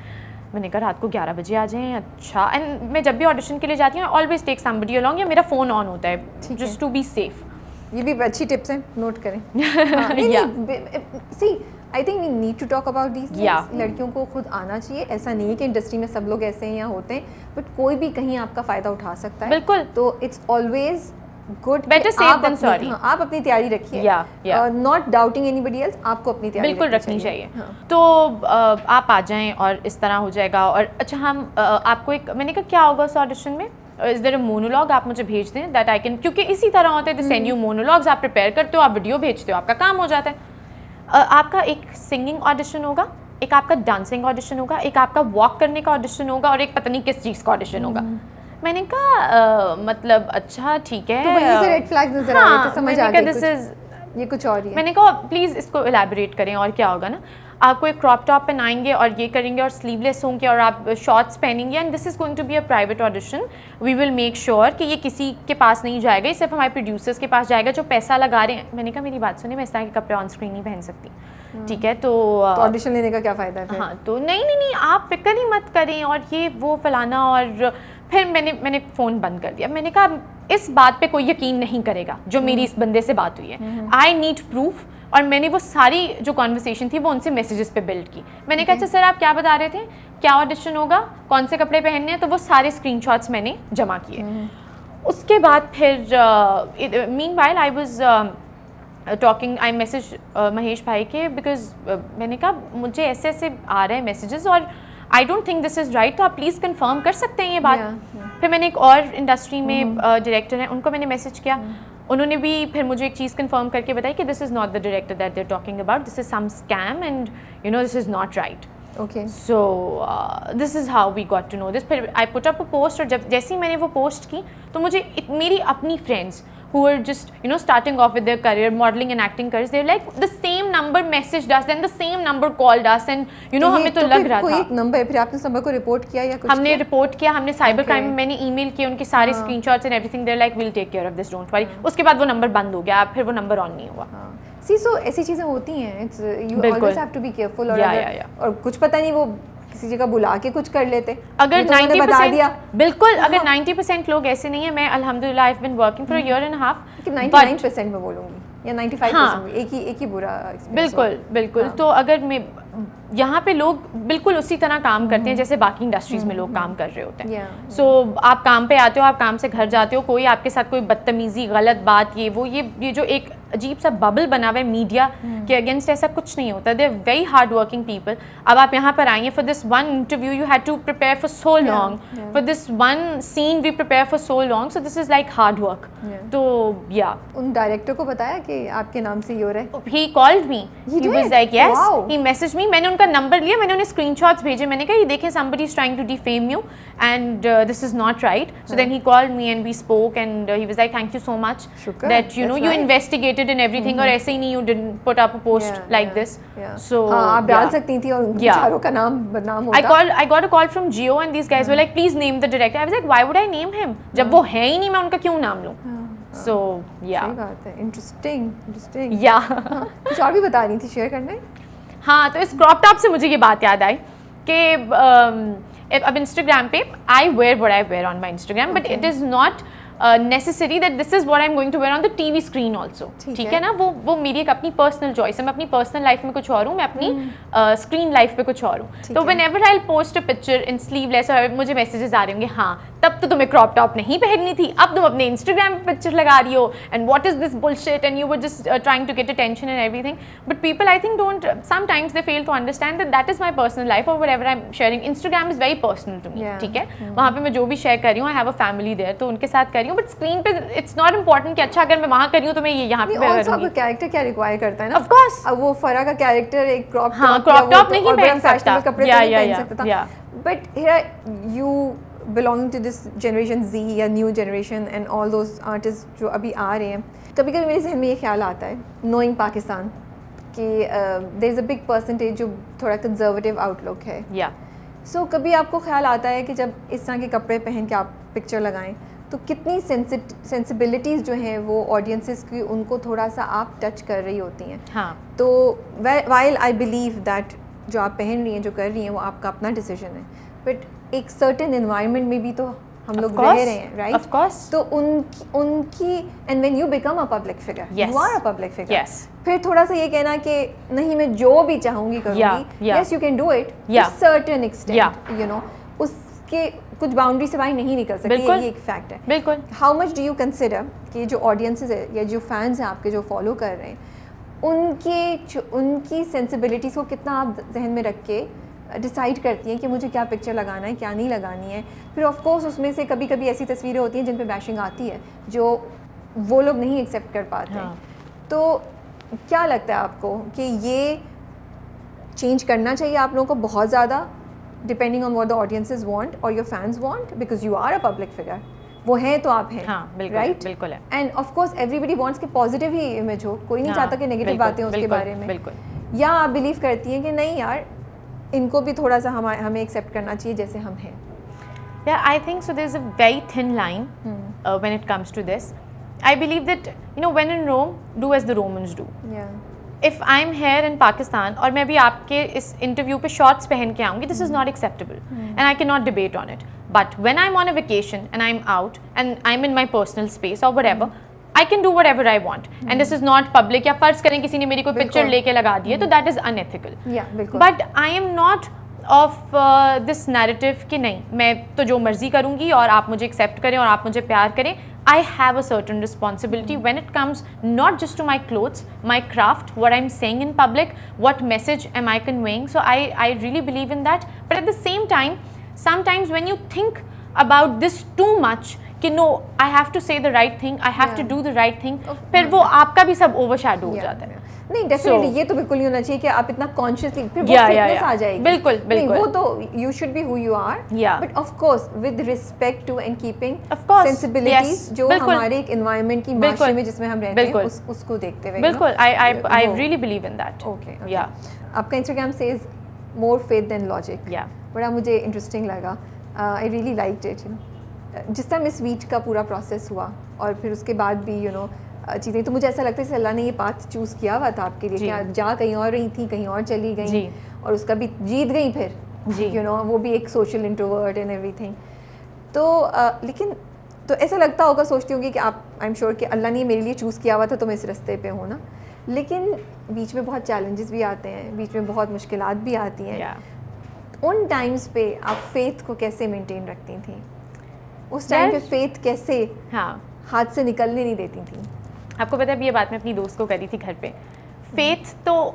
मैंने कहा रात को 11 बजे आ जाएं, अच्छा. एंड मैं जब भी ऑडिशन के लिए जाती हूँ ऑलवेज टेक समबडी अलॉन्ग, या मेरा फ़ोन ऑन होता है जस्ट टू बी सेफ. ये भी अच्छी टिप्स हैं, नोट करें. See I think we need to talk about these things. लड़कियों को खुद आना चाहिए. ऐसा नहीं है कि इंडस्ट्री में सब लोग ऐसे हैं या होते हैं, बट कोई भी कहीं आपका फ़ायदा उठा सकता है. बिल्कुल. तो it's always good, better safe than sorry. आप अपनी तैयारी रखिए, नॉट डाउटिंग एनीबडी एल्स. आपको अपनी तैयारी बिल्कुल रखनी चाहिए. तो आप आ जाएं और इस तरह हो जाएगा. और अच्छा हम आपको एक, मैंने कहा क्या होगा उस ऑडिशन में, इज देयर अ मोनोलॉग, आप मुझे भेज दें दैट आई कैन, क्योंकि इसी तरह होता है, दे सेंड यू मोनोलॉग्स, आप प्रिपेयर करते हो, आप वीडियो भेजते हो, आपका काम हो जाता है. आपका एक सिंगिंग ऑडिशन होगा, एक आपका डांसिंग ऑडिशन होगा, एक आपका वॉक करने का ऑडिशन होगा, और एक पता नहीं किस चीज़ का ऑडिशन होगा. मैंने कहा मतलब अच्छा ठीक है, तो वहीं से रेड फ्लैग्स नजर आ रहे थे, समझ आ गया ये कुछ और ही है. मैंने कहा प्लीज़ इसको एलैबोरेट करें. और क्या होगा ना, आपको एक क्रॉप टॉप पहनाएंगे और ये करेंगे और स्लीवलेस होंगे और आप शॉर्ट्स पहनेंगे, and this is going to be a private audition. We will make sure कि ये किसी के पास नहीं जाएगा, ये सिर्फ हमारे प्रोड्यूसर्स के पास जाएगा जो पैसा लगा रहे हैं. मैंने कहा मेरी बात सुनिए, मैं इस तरह के कपड़े ऑन स्क्रीन नहीं पहन सकती. ठीक है, तो ऑडिशन लेने का क्या फ़ायदा है? हाँ, तो नहीं आप फिक्र ही मत करें और ये वो फलाना. और फिर मैंने फ़ोन बंद कर दिया. मैंने कहा इस बात पे कोई यकीन नहीं करेगा जो मेरी इस बंदे से बात हुई है. I need proof. और मैंने वो सारी जो कॉन्वर्सेशन थी वो उनसे मैसेजेस पे बिल्ड की. मैंने कहा अच्छा सर आप क्या बता रहे थे, क्या ऑडिशन होगा, कौन से कपड़े पहनने हैं, तो वो सारे स्क्रीनशॉट्स मैंने जमा किए. उसके बाद फिर meanwhile I was talking, I message Mahesh भाई के, बिकॉज मैंने कहा मुझे ऐसे आ रहे हैं मैसेजेस और आई don't think this is right, तो आप प्लीज़ कंफर्म कर सकते हैं ये बात. फिर मैंने एक और इंडस्ट्री में डायरेक्टर हैं, उनको मैंने मैसेज किया. उन्होंने भी फिर मुझे एक चीज़ कंफर्म करके बताई कि this is not the director that they are talking about, this is some scam and you know this is not right. Okay. So this is how we got to know this. फिर I put up a post, और जब जैसे ही मैंने वो post की तो मुझे मेरी अपनी friends who were just you know starting off with their career, modeling and acting careers, they were like the same number messaged us, then the same number called us, and you know हमें तो लग रहा था कोई एक number है. फिर आपने नंबर को रिपोर्ट किया या कुछ? हमने रिपोर्ट किया, हमने साइबर क्राइम में, मैंने ईमेल किए, उनके सारे screenshots and everything, they are like will take care of this, don't worry. उसके बाद वो नंबर बंद हो गया, फिर वो नंबर ऑन नहीं हुआ. सी सो ऐसी चीज़ें होती हैं, it's you always have to be careful. और कुछ पता नहीं वो किसी जगह बुला के कुछ कर लेते. अगर 90% बिल्कुल, अगर 90% लोग ऐसे नहीं है. मैं अल्हम्दुलिल्लाह I have been working for a year and half. 99% में बोलूँगी या 95% एक ही बुरा. बिल्कुल. तो अगर मैं यहाँ पे लोग बिल्कुल उसी तरह काम करते हैं जैसे बाकी इंडस्ट्रीज में लोग काम कर रहे होते हैं। Yeah. सो आप काम पे आते हो, आप काम से घर जाते हो, कोई आपके साथ कोई बदतमीजी, गलत बात, ये जो एक अजीब सा बबल बना हुआ है मीडिया के अगेंस्ट, ऐसा कुछ नहीं होता। They are very hard working people. अब आप यहाँ पर आएंगे, for this one interview you had to prepare for so long, for this one scene we prepare for so long, so this is like hard work. तो या उन director को बताया कि आपके नाम से ये हो रहा है? he called me, He he was did? like yes, Wow. he messaged me, मैंने उनका नंबर लिया, मैंने उन्हें स्क्रीनशॉट्स भेजे, मैंने कहा ये देखें somebody is trying to defame you and this is not right. So then he called me and we spoke and he was like thank you so much Shukar, that you know that's you nice. investigated and everything और ऐसे ही नहीं you didn't put up a post Yeah, like yeah, this. yeah. So हाँ, आप डाल yeah. सकती थी और उनके Yeah. चारों का नाम बदनाम होता। I got a call from Jio and these guys were like please name the director. I was like why would I name him जब वो है ही नहीं, मैं उनका क्यों नाम लूँ? So yeah. सही बात है, इंटरेस्टिंग। Yeah. कुछ और भी बता रही थी, शेयर करना है? हाँ, तो इस क्रॉप टॉप से मुझे ये बात याद आई कि अब इंस्टाग्राम पे I wear what I wear on my Instagram, but it is not necessary that this is what I am going to wear on the TV screen also. ठीक है ना, वो मेरी एक अपनी पर्सनल चॉइस है। मैं अपनी पर्सनल लाइफ में कुछ और हूँ, मैं अपनी स्क्रीन लाइफ पे कुछ और हूँ। तो when ever I post a picture in sleeveless और मुझे मैसेजेस आ रहे होंगे हाँ तब तो तुम्हें क्रॉप टॉप नहीं पहननी थी, अब तुम अपने इंस्टाग्राम पे पिक्चर लगा रही हो and what is this bullshit and you were just trying to get attention and everything. But people I think don't sometimes they fail to understand that that is my personal life और whatever I am sharing. Instagram is very personal to me. ठीक है, वहाँ पे मैं जो भी share कर रही हूँ, I have a family there, तो उनके साथ कर रही हूँ। बट स्क्रीन पे इट्स नॉट इम्पॉर्टेंट कि अच्छा अगर मैं वहाँ कर रही हूँ तो मैं ये यहाँ पे also आपका कैरेक्टर क्या रिक्वायर करता है ना? Of course. अब वो फरा का कैरेक्टर एक क्रॉप हाँ, crop top नहीं पहन सकता। कपड़े Yeah, तो नहीं yeah, पहन yeah, सकता था। yeah. But here you belonging to this generation Z या new generation and all those artist जो अभी आ रहे हैं, कभी कभी मेरे जहन में ये ख्याल आता है नोइंग पाकिस्तान कि there is a big percentage जो थोड़ा कंजर्वेटिव आउटलुक है। सो कभी आपको ख्याल आता है कि जब इस तरह के कपड़े पहन के आप पिक्चर लगाएं तो कितनी सेंसिबिलिटीज़ जो हैं वो ऑडियंसेस की उनको थोड़ा सा आप टच कर रही होती हैं? हाँ. तो वाइल आई बिलीव दैट जो आप पहन रही हैं, जो कर रही हैं, वो आपका अपना डिसीजन है, बट एक सर्टेन एनवायरनमेंट में भी तो हम लोग रह रहे हैं, राइट? Of course. तो उनकी and when you become a public figure, you are a public figure, फिर थोड़ा सा ये कहना कि नहीं मैं जो भी चाहूँगी करूँगी, yes you can do it to certain extent, you know, उसके कुछ बाउंड्री से बाहर नहीं निकल सकते, ये एक फैक्ट है। बिल्कुल। How much do you consider कि जो ऑडियंसेस है या जो फैंस हैं आपके जो फॉलो कर रहे हैं, उनकी सेंसिबिलिटीज़ को कितना आप जहन में रख के डिसाइड करती हैं कि मुझे क्या पिक्चर लगाना है, क्या नहीं लगानी है? फिर ऑफ कोर्स उसमें से कभी कभी ऐसी तस्वीरें होती हैं जिन पे बैशिंग आती है जो वो लोग नहीं एक्सेप्ट कर पाते हैं। तो क्या लगता है आपको कि ये चेंज करना चाहिए आप लोगों को बहुत ज़्यादा, depending on what the audiences want और your fans want, because you are a public figure, वो हैं तो आप हैं, राइट? बिल्कुल है। And of course everybody wants कि पॉजिटिव ही इमेज हो, कोई नहीं चाहता कि नेगेटिव बातें हो उसके बारे में। बिल्कुल। या आप बिलीव करती हैं कि नहीं यार, इनको भी थोड़ा सा हमें एक्सेप्ट करना चाहिए जैसे हम हैं? Yeah, I think so. There's a very thin line when it comes to this. I believe that, you know, when in Rome, do as the Romans do. Yeah. If I'm here in Pakistan और मैं भी आपके इस interview पे shorts पहन के आऊँगी, this is not acceptable and I cannot debate on it. But when I'm on a vacation and I'm out and I'm in my personal space or whatever, I can do whatever I want and this is not public. या फर्ज करें किसी ने मेरी कोई picture लेके लगा दी है तो that is unethical. Yeah, बिल्कुल. But I am not of this narrative कि नहीं मैं तो जो मर्जी करूँगी और आप मुझे एक्सेप्ट करें और आप मुझे प्यार करें. I have a certain responsibility when it comes not just to my clothes, my craft, what I'm saying in public, what message am I conveying. So I really believe in that. But at the same time, sometimes when you think about this too much, कि no, I have to say the right thing, I have to do the right thing, फिर वो आपका भी सब overshadow हो जाता है. नहीं, डेफिनेटली ये तो बिल्कुल नहीं होना चाहिए कि आप इतना कॉन्शियसली फिर वो फिटनेस आ जाएगी. बिल्कुल बिल्कुल. वो तो you should be who you are, but of course with respect to and keeping sensibilities जो हमारे एक एनवायरनमेंट की माशरे में जिसमें हम रहते हैं उसको देखते हुए. बिल्कुल. I really believe in that. Okay. या आपका Instagram says more faith than logic. या बड़ा मुझे इंटरेस्टिंग लगा. I really liked it. You know, जिस तरह मिस वीट का पूरा प्रोसेस हुआ और फिर उसके बाद भी यू नो चीज़ें, तो मुझे ऐसा लगता है कि अल्लाह ने ये पाथ चूज़ किया हुआ था आपके लिए कि आप जा कहीं और रही थी, कहीं और चली गई और उसका भी जीत गई फिर, यू नो, वो भी एक सोशल इंट्रोवर्ट एंड एवरीथिंग. तो लेकिन तो ऐसा लगता होगा, सोचती होंगी कि आप, आई एम श्योर कि अल्लाह ने मेरे लिए चूज़ किया हुआ था तो मैं इस रास्ते पे हूँ ना. लेकिन बीच में बहुत चैलेंजेस भी आते हैं, बीच में बहुत मुश्किलात भी आती हैं। Yeah. उन टाइम्स पे आप फेथ को कैसे मेंटेन रखती थी? उस टाइम पे फेथ कैसे हाँ, हाथ से निकलने नहीं देती थी? आपको पता है ये बात मैं अपनी दोस्त को करी थी घर पे। फेथ तो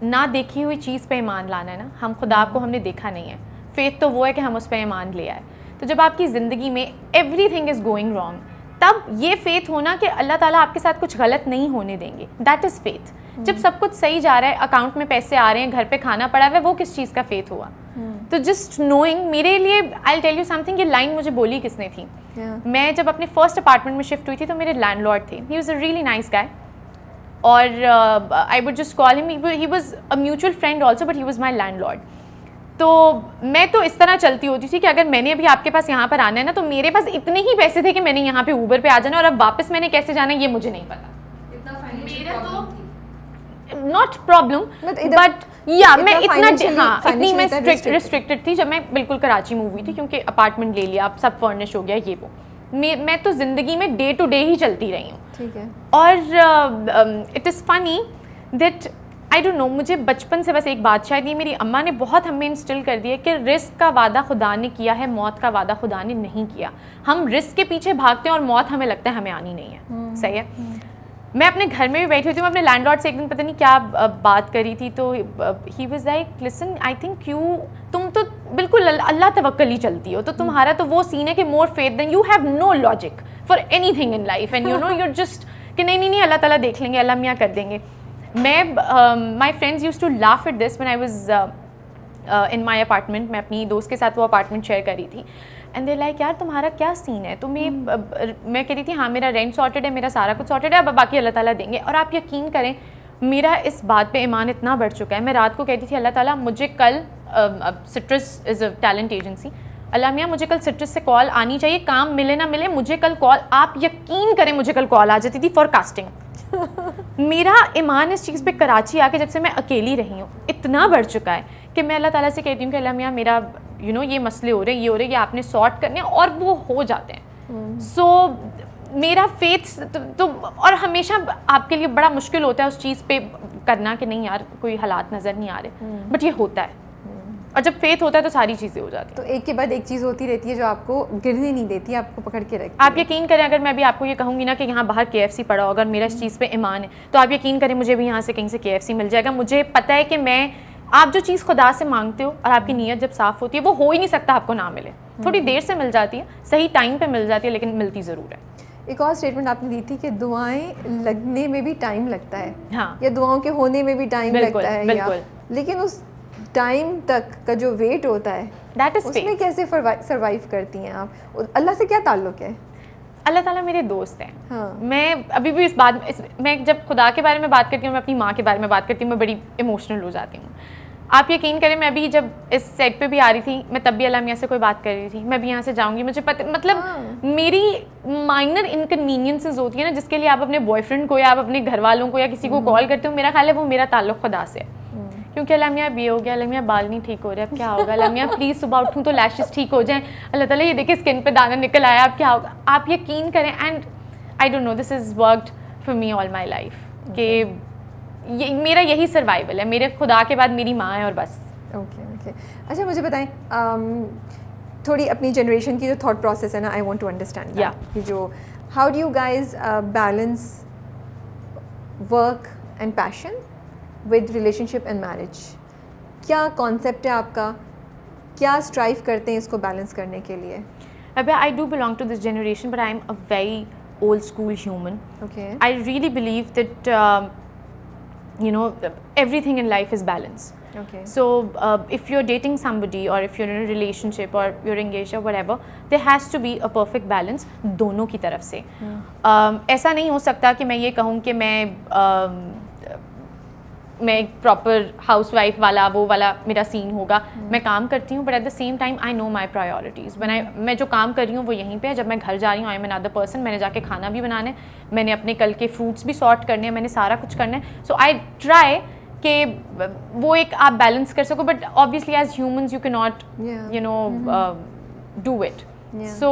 ना देखी हुई चीज़ पे ईमान लाना है ना, हम खुदा को हमने देखा नहीं है। फेथ तो वो है कि हम उस पर ईमान ले आए। तो जब आपकी ज़िंदगी में एवरीथिंग इज़ गोइंग रॉन्ग, तब ये फेथ होना कि अल्लाह ताला आपके साथ कुछ गलत नहीं होने देंगे, दैट इज़ फेथ। जब सब कुछ सही जा रहा है, अकाउंट में पैसे आ रहे हैं, घर पे खाना पड़ा हुआ है, वो किस चीज़ का फेथ हुआ? तो जस्ट नोइंग, मेरे लिए आई टेल यू समथिंग, ये लाइन मुझे बोली किसने थी? मैं जब अपने फर्स्ट अपार्टमेंट में शिफ्ट हुई थी तो मेरे लैंडलॉर्ड थे, he was a really nice guy, और I would just call him, he was a mutual friend also, but he was my landlord. तो मैं तो इस तरह चलती होती थी कि अगर मैंने अभी आपके पास यहाँ पर आना है ना, तो मेरे पास इतने ही पैसे थे कि मैंने यहाँ पे ऊबर पे आ जाना, और अब वापस मैंने कैसे जाना है ये मुझे नहीं पता। मेरा तो नॉट प्रॉब्लम, बट या मैं इतनी मैं रिस्ट्रिक्टेड थी जब मैं बिल्कुल कराची मूव हुई थी, क्योंकि अपार्टमेंट ले लिया, अब सब फर्निश हो गया, ये वो। मैं तो ज़िंदगी में डे टू डे ही चलती रही हूँ। ठीक है। और it is funny that I don't no, मुझे बचपन से बस एक बात, शायद ये मेरी अम्मा ने बहुत हमें इंस्टिल कर दिया कि रिस्क का वादा खुदा ने किया है, मौत का वादा खुदा ने नहीं किया। हम रिस्क के पीछे भागते हैं और मौत हमें लगता है हमें आनी नहीं है। सही है। मैं अपने घर में भी बैठी हुई थी, मैं अपने लैंडलॉर्ड से एक दिन पता नहीं क्या बात करी थी, तो ही was like, listen I think you, तुम तो बिल्कुल अल्लाह तवक्कल ही चलती हो, तो तुम्हारा तो वो सीन है कि more faith than, you have no logic for anything in life, and you know you're just कि नहीं नहीं नहीं अल्लाह ताला देख लेंगे, अल्लाह मियाँ कर देंगे। मैं my friends used to laugh at this when I was in my apartment. मैं अपनी दोस्त के साथ वो अपार्टमेंट शेयर करी थी, एंड दे लाइक, यार तुम्हारा क्या सीन है, तुम्हें मैं कह रही थी हाँ मेरा रेंट सॉर्टेड है, मेरा सारा कुछ सॉर्टेड है, अब बाकी अल्लाह ताला देंगे। और आप यकीन करें, मेरा इस बात पे ईमान इतना बढ़ चुका है, मैं रात को कहती थी अल्लाह ताला मुझे कल, citrus is a talent agency, Allah मियाँ मुझे कल सिट्रस से कॉल आनी चाहिए, काम मिले ना मिले मुझे कल कॉल, आप यकीन करें मुझे कल कॉल आ जाती थी फॉर कास्टिंग। मेरा ईमान इस चीज़ पे कराची आके जब से मैं अकेली रही हूँ इतना बढ़ चुका है कि मैं अल्लाह ताला से कहती हूँ कि अल्लाह मियाँ मेरा यू नो ये मसले हो रहे हैं, ये हो रहे हैं, ये आपने सॉर्ट करने हैं, और वो हो जाते हैं। सो मेरा फेथ तो और हमेशा आपके लिए बड़ा मुश्किल होता है उस चीज़ पे करना कि नहीं यार कोई हालात नज़र नहीं आ रहे, बट ये होता है, और जब फेथ होता है तो सारी चीज़ें हो जाती हैं। तो एक के बाद एक चीज़ होती रहती है जो आपको गिरने नहीं देती, आपको पकड़ के रखती है। आप यकीन करें, अगर मैं अभी आपको ये कहूँगी ना कि यहाँ बाहर KFC पड़ा हो, अगर मेरा इस चीज़ पे ईमान है, तो आप यकीन करें मुझे भी यहाँ से कहीं से KFC मिल जाएगा। मुझे पता है कि मैं, आप जो चीज़ खुदा से मांगते हो और आपकी नीयत जब साफ़ होती है, वो हो ही नहीं सकता आपको ना मिले। थोड़ी देर से मिल जाती है, सही टाइम पर मिल जाती है, लेकिन मिलती ज़रूर है। एक और स्टेटमेंट आपने दी थी कि दुआएं लगने में भी टाइम लगता है, हाँ, या दुआओं के होने में भी टाइम लगता है, बिल्कुल। लेकिन उस टाइम तक का जो वेट होता है, दैट इज़ उसमें कैसे सर्वाइव करती हैं आप? अल्लाह से क्या ताल्लुक़ है? अल्लाह ताला मेरे दोस्त हैं। हाँ। मैं अभी भी इस बात मैं जब खुदा के बारे में बात करती हूँ, मैं अपनी माँ के बारे में बात करती हूँ, मैं बड़ी इमोशनल हो जाती हूँ। आप यकीन करें, मैं अभी जब इस सेट पे भी आ रही थी, मैं तब भी अल्लाह मियाँ से कोई बात कर रही थी, मैं भी यहाँ से जाऊँगी, मुझे पता, मतलब मेरी माइनर इनकन्वीनियंसेस होती है ना, जिसके लिए आप अपने बॉयफ्रेंड को या आप अपने घर वालों को या किसी को कॉल करते हो, मेरा ख्याल है वो मेरा ताल्लुक़ खुदा से है। क्योंकि अल्लाह मियाँ भी हो गया, अल्लाह मियाँ बाल नहीं ठीक हो रहे, अब क्या होगा, अल्लाह मियाँ प्लीज़ सुबह उठूँ तो लैशेस ठीक हो जाएं, अल्लाह ताला ये देखिए स्किन पे दाना निकल आया, अब क्या होगा। आप यकीन करें, and I don't no, this is worked for me all my life, कि ये मेरा यही सर्वाइवल है, मेरे खुदा के बाद मेरी माँ है, और बस। ओके। अच्छा मुझे बताएं, थोड़ी अपनी जनरेशन की जो थॉट प्रोसेस है ना, आई वांट टू अंडरस्टैंड कि जो how do you guys balance work and passion with relationship and marriage? क्या कॉन्सेप्ट है आपका, क्या स्ट्राइव करते हैं इसको बैलेंस करने के लिए? अबे I do belong to this generation, but I am a very old school human. Okay. I really believe that you know, everything in life is balance. Okay. So if you're dating somebody, or if you're in a relationship, or you're engaged or whatever, there has to be a perfect balance दोनों की तरफ से. ऐसा नहीं हो सकता कि मैं ये कहूँ कि मैं एक प्रॉपर हाउसवाइफ वाला वो वाला मेरा सीन होगा. मैं काम करती हूँ, but at the same time I know my priorities. मैं जो काम कर रही हूँ वो यहीं पे है. जब मैं घर जा रही हूँ, आई एम अनदर पर्सन. मैंने जाके खाना भी बनाना है, मैंने अपने कल के फ्रूट्स भी सॉर्ट करने हैं, मैंने सारा कुछ करना है. सो आई ट्राई कि वो एक आप बैलेंस कर सको, but obviously as humans you can not you know do it. Yeah. So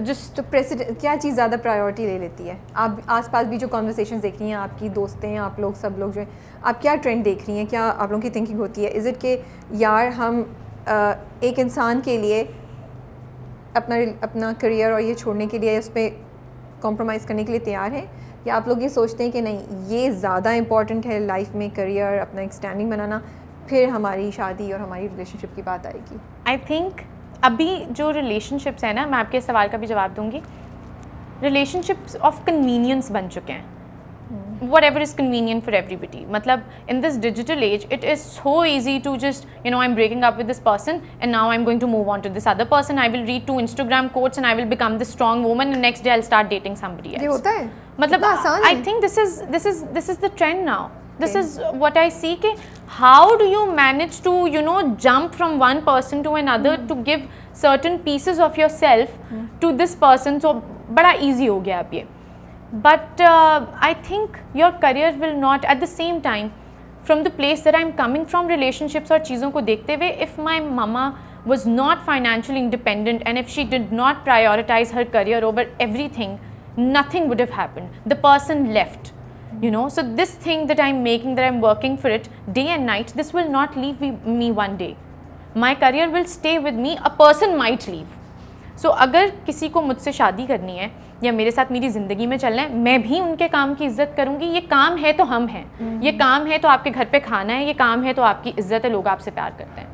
just तो प्रेसिडेंट क्या चीज़ ज़्यादा प्रायोरिटी ले लेती है? आप आसपास भी जो कॉन्वर्सेशन देख रही हैं, आपकी दोस्तें, आप लोग सब लोग जो हैं, आप क्या ट्रेंड देख रही हैं? क्या आप लोगों की थिंकिंग होती है? इज़ इट कि यार हम एक इंसान के लिए अपना करियर और ये छोड़ने के लिए उस पर कॉम्प्रोमाइज़ करने के लिए तैयार हैं, या आप लोग ये सोचते हैं कि नहीं, ये ज़्यादा इंपॉर्टेंट है लाइफ में, करियर, अपना एक स्टैंडिंग बनाना, फिर हमारी शादी और हमारी रिलेशनशिप की बात आएगी? आई थिंक अभी जो रिलेशनशिप्स हैं ना, मैं आपके सवाल का भी जवाब दूंगी, रिलेशनशिप्स ऑफ कन्वीनियंस बन चुके हैं. Whatever is convenient for everybody. मतलब in this digital age, it is so easy to just, you know, I'm breaking up with this person and now I'm going to move on to this other person. I will read 2 Instagram quotes and I will become this strong woman and next day I'll start dating somebody else. ये होता है? मतलब इतना आसान है? I think this is the trend now. This is what I see कि how do you manage to, you know, jump from one person to another to give certain pieces of yourself to this person. So बड़ा easy हो गया अब ये. But I think your career will not, at the same time, from the place that I'm coming from, relationships और चीज़ों को देखते हुए, if my mama was not financially independent and if she did not prioritize her career over everything, nothing would have happened. The person left, you know. So this thing that I'm making, that I'm working for it day and night, this will not leave me one day. My career will stay with me. A person might leave. So अगर किसी को मुझसे शादी करनी है या मेरे साथ मेरी ज़िंदगी में चलना है, मैं भी उनके काम की इज़्ज़त करूँगी. ये काम है तो हम हैं, ये काम है तो आपके घर पे खाना है, ये काम है तो आपकी इज़्ज़त है, लोग आपसे प्यार करते हैं.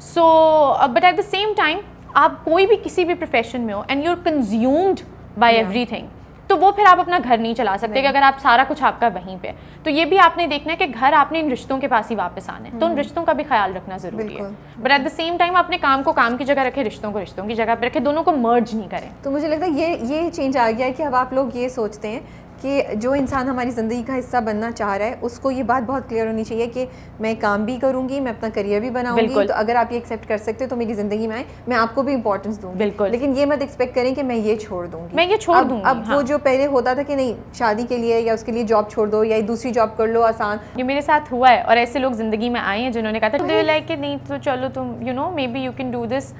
So but at the same time आप कोई भी किसी भी प्रोफेशन में हो and you are consumed by everything, तो वो फिर आप अपना घर नहीं चला सकते कि अगर आप सारा कुछ आपका वहीं पे. तो ये भी आपने देखना है कि घर आपने इन रिश्तों के पास ही वापस आना है, तो उन रिश्तों का भी ख्याल रखना ज़रूरी है. But at the same time अपने काम को काम की जगह रखें, रिश्तों को रिश्तों की जगह पर रखें, दोनों को मर्ज नहीं करें. तो मुझे लगता है ये चेंज आ गया है कि अब आप लोग ये सोचते हैं कि जो इंसान हमारी ज़िंदगी का हिस्सा बनना चाह रहा है, उसको ये बात बहुत क्लियर होनी चाहिए कि मैं काम भी करूँगी, मैं अपना करियर भी बनाऊँगी. तो अगर आप ये एक्सेप्ट कर सकते हो तो मेरी ज़िंदगी में आए, मैं आपको भी इंपॉर्टेंस दूँगी. बिल्कुल. लेकिन ये मत एक्सपेक्ट करें कि मैं ये छोड़ दूँगी. मैं ये छोड़ दूँगी. अब वो जो पहले होता था कि नहीं, शादी के लिए या उसके लिए जॉब छोड़ दो या दूसरी जॉब कर लो, आसान. ये मेरे साथ हुआ है और ऐसे लोग ज़िंदगी में आए हैं जिन्होंने कहा था दे लाइक कि नहीं तो चलो तुम, you know, maybe you can do this.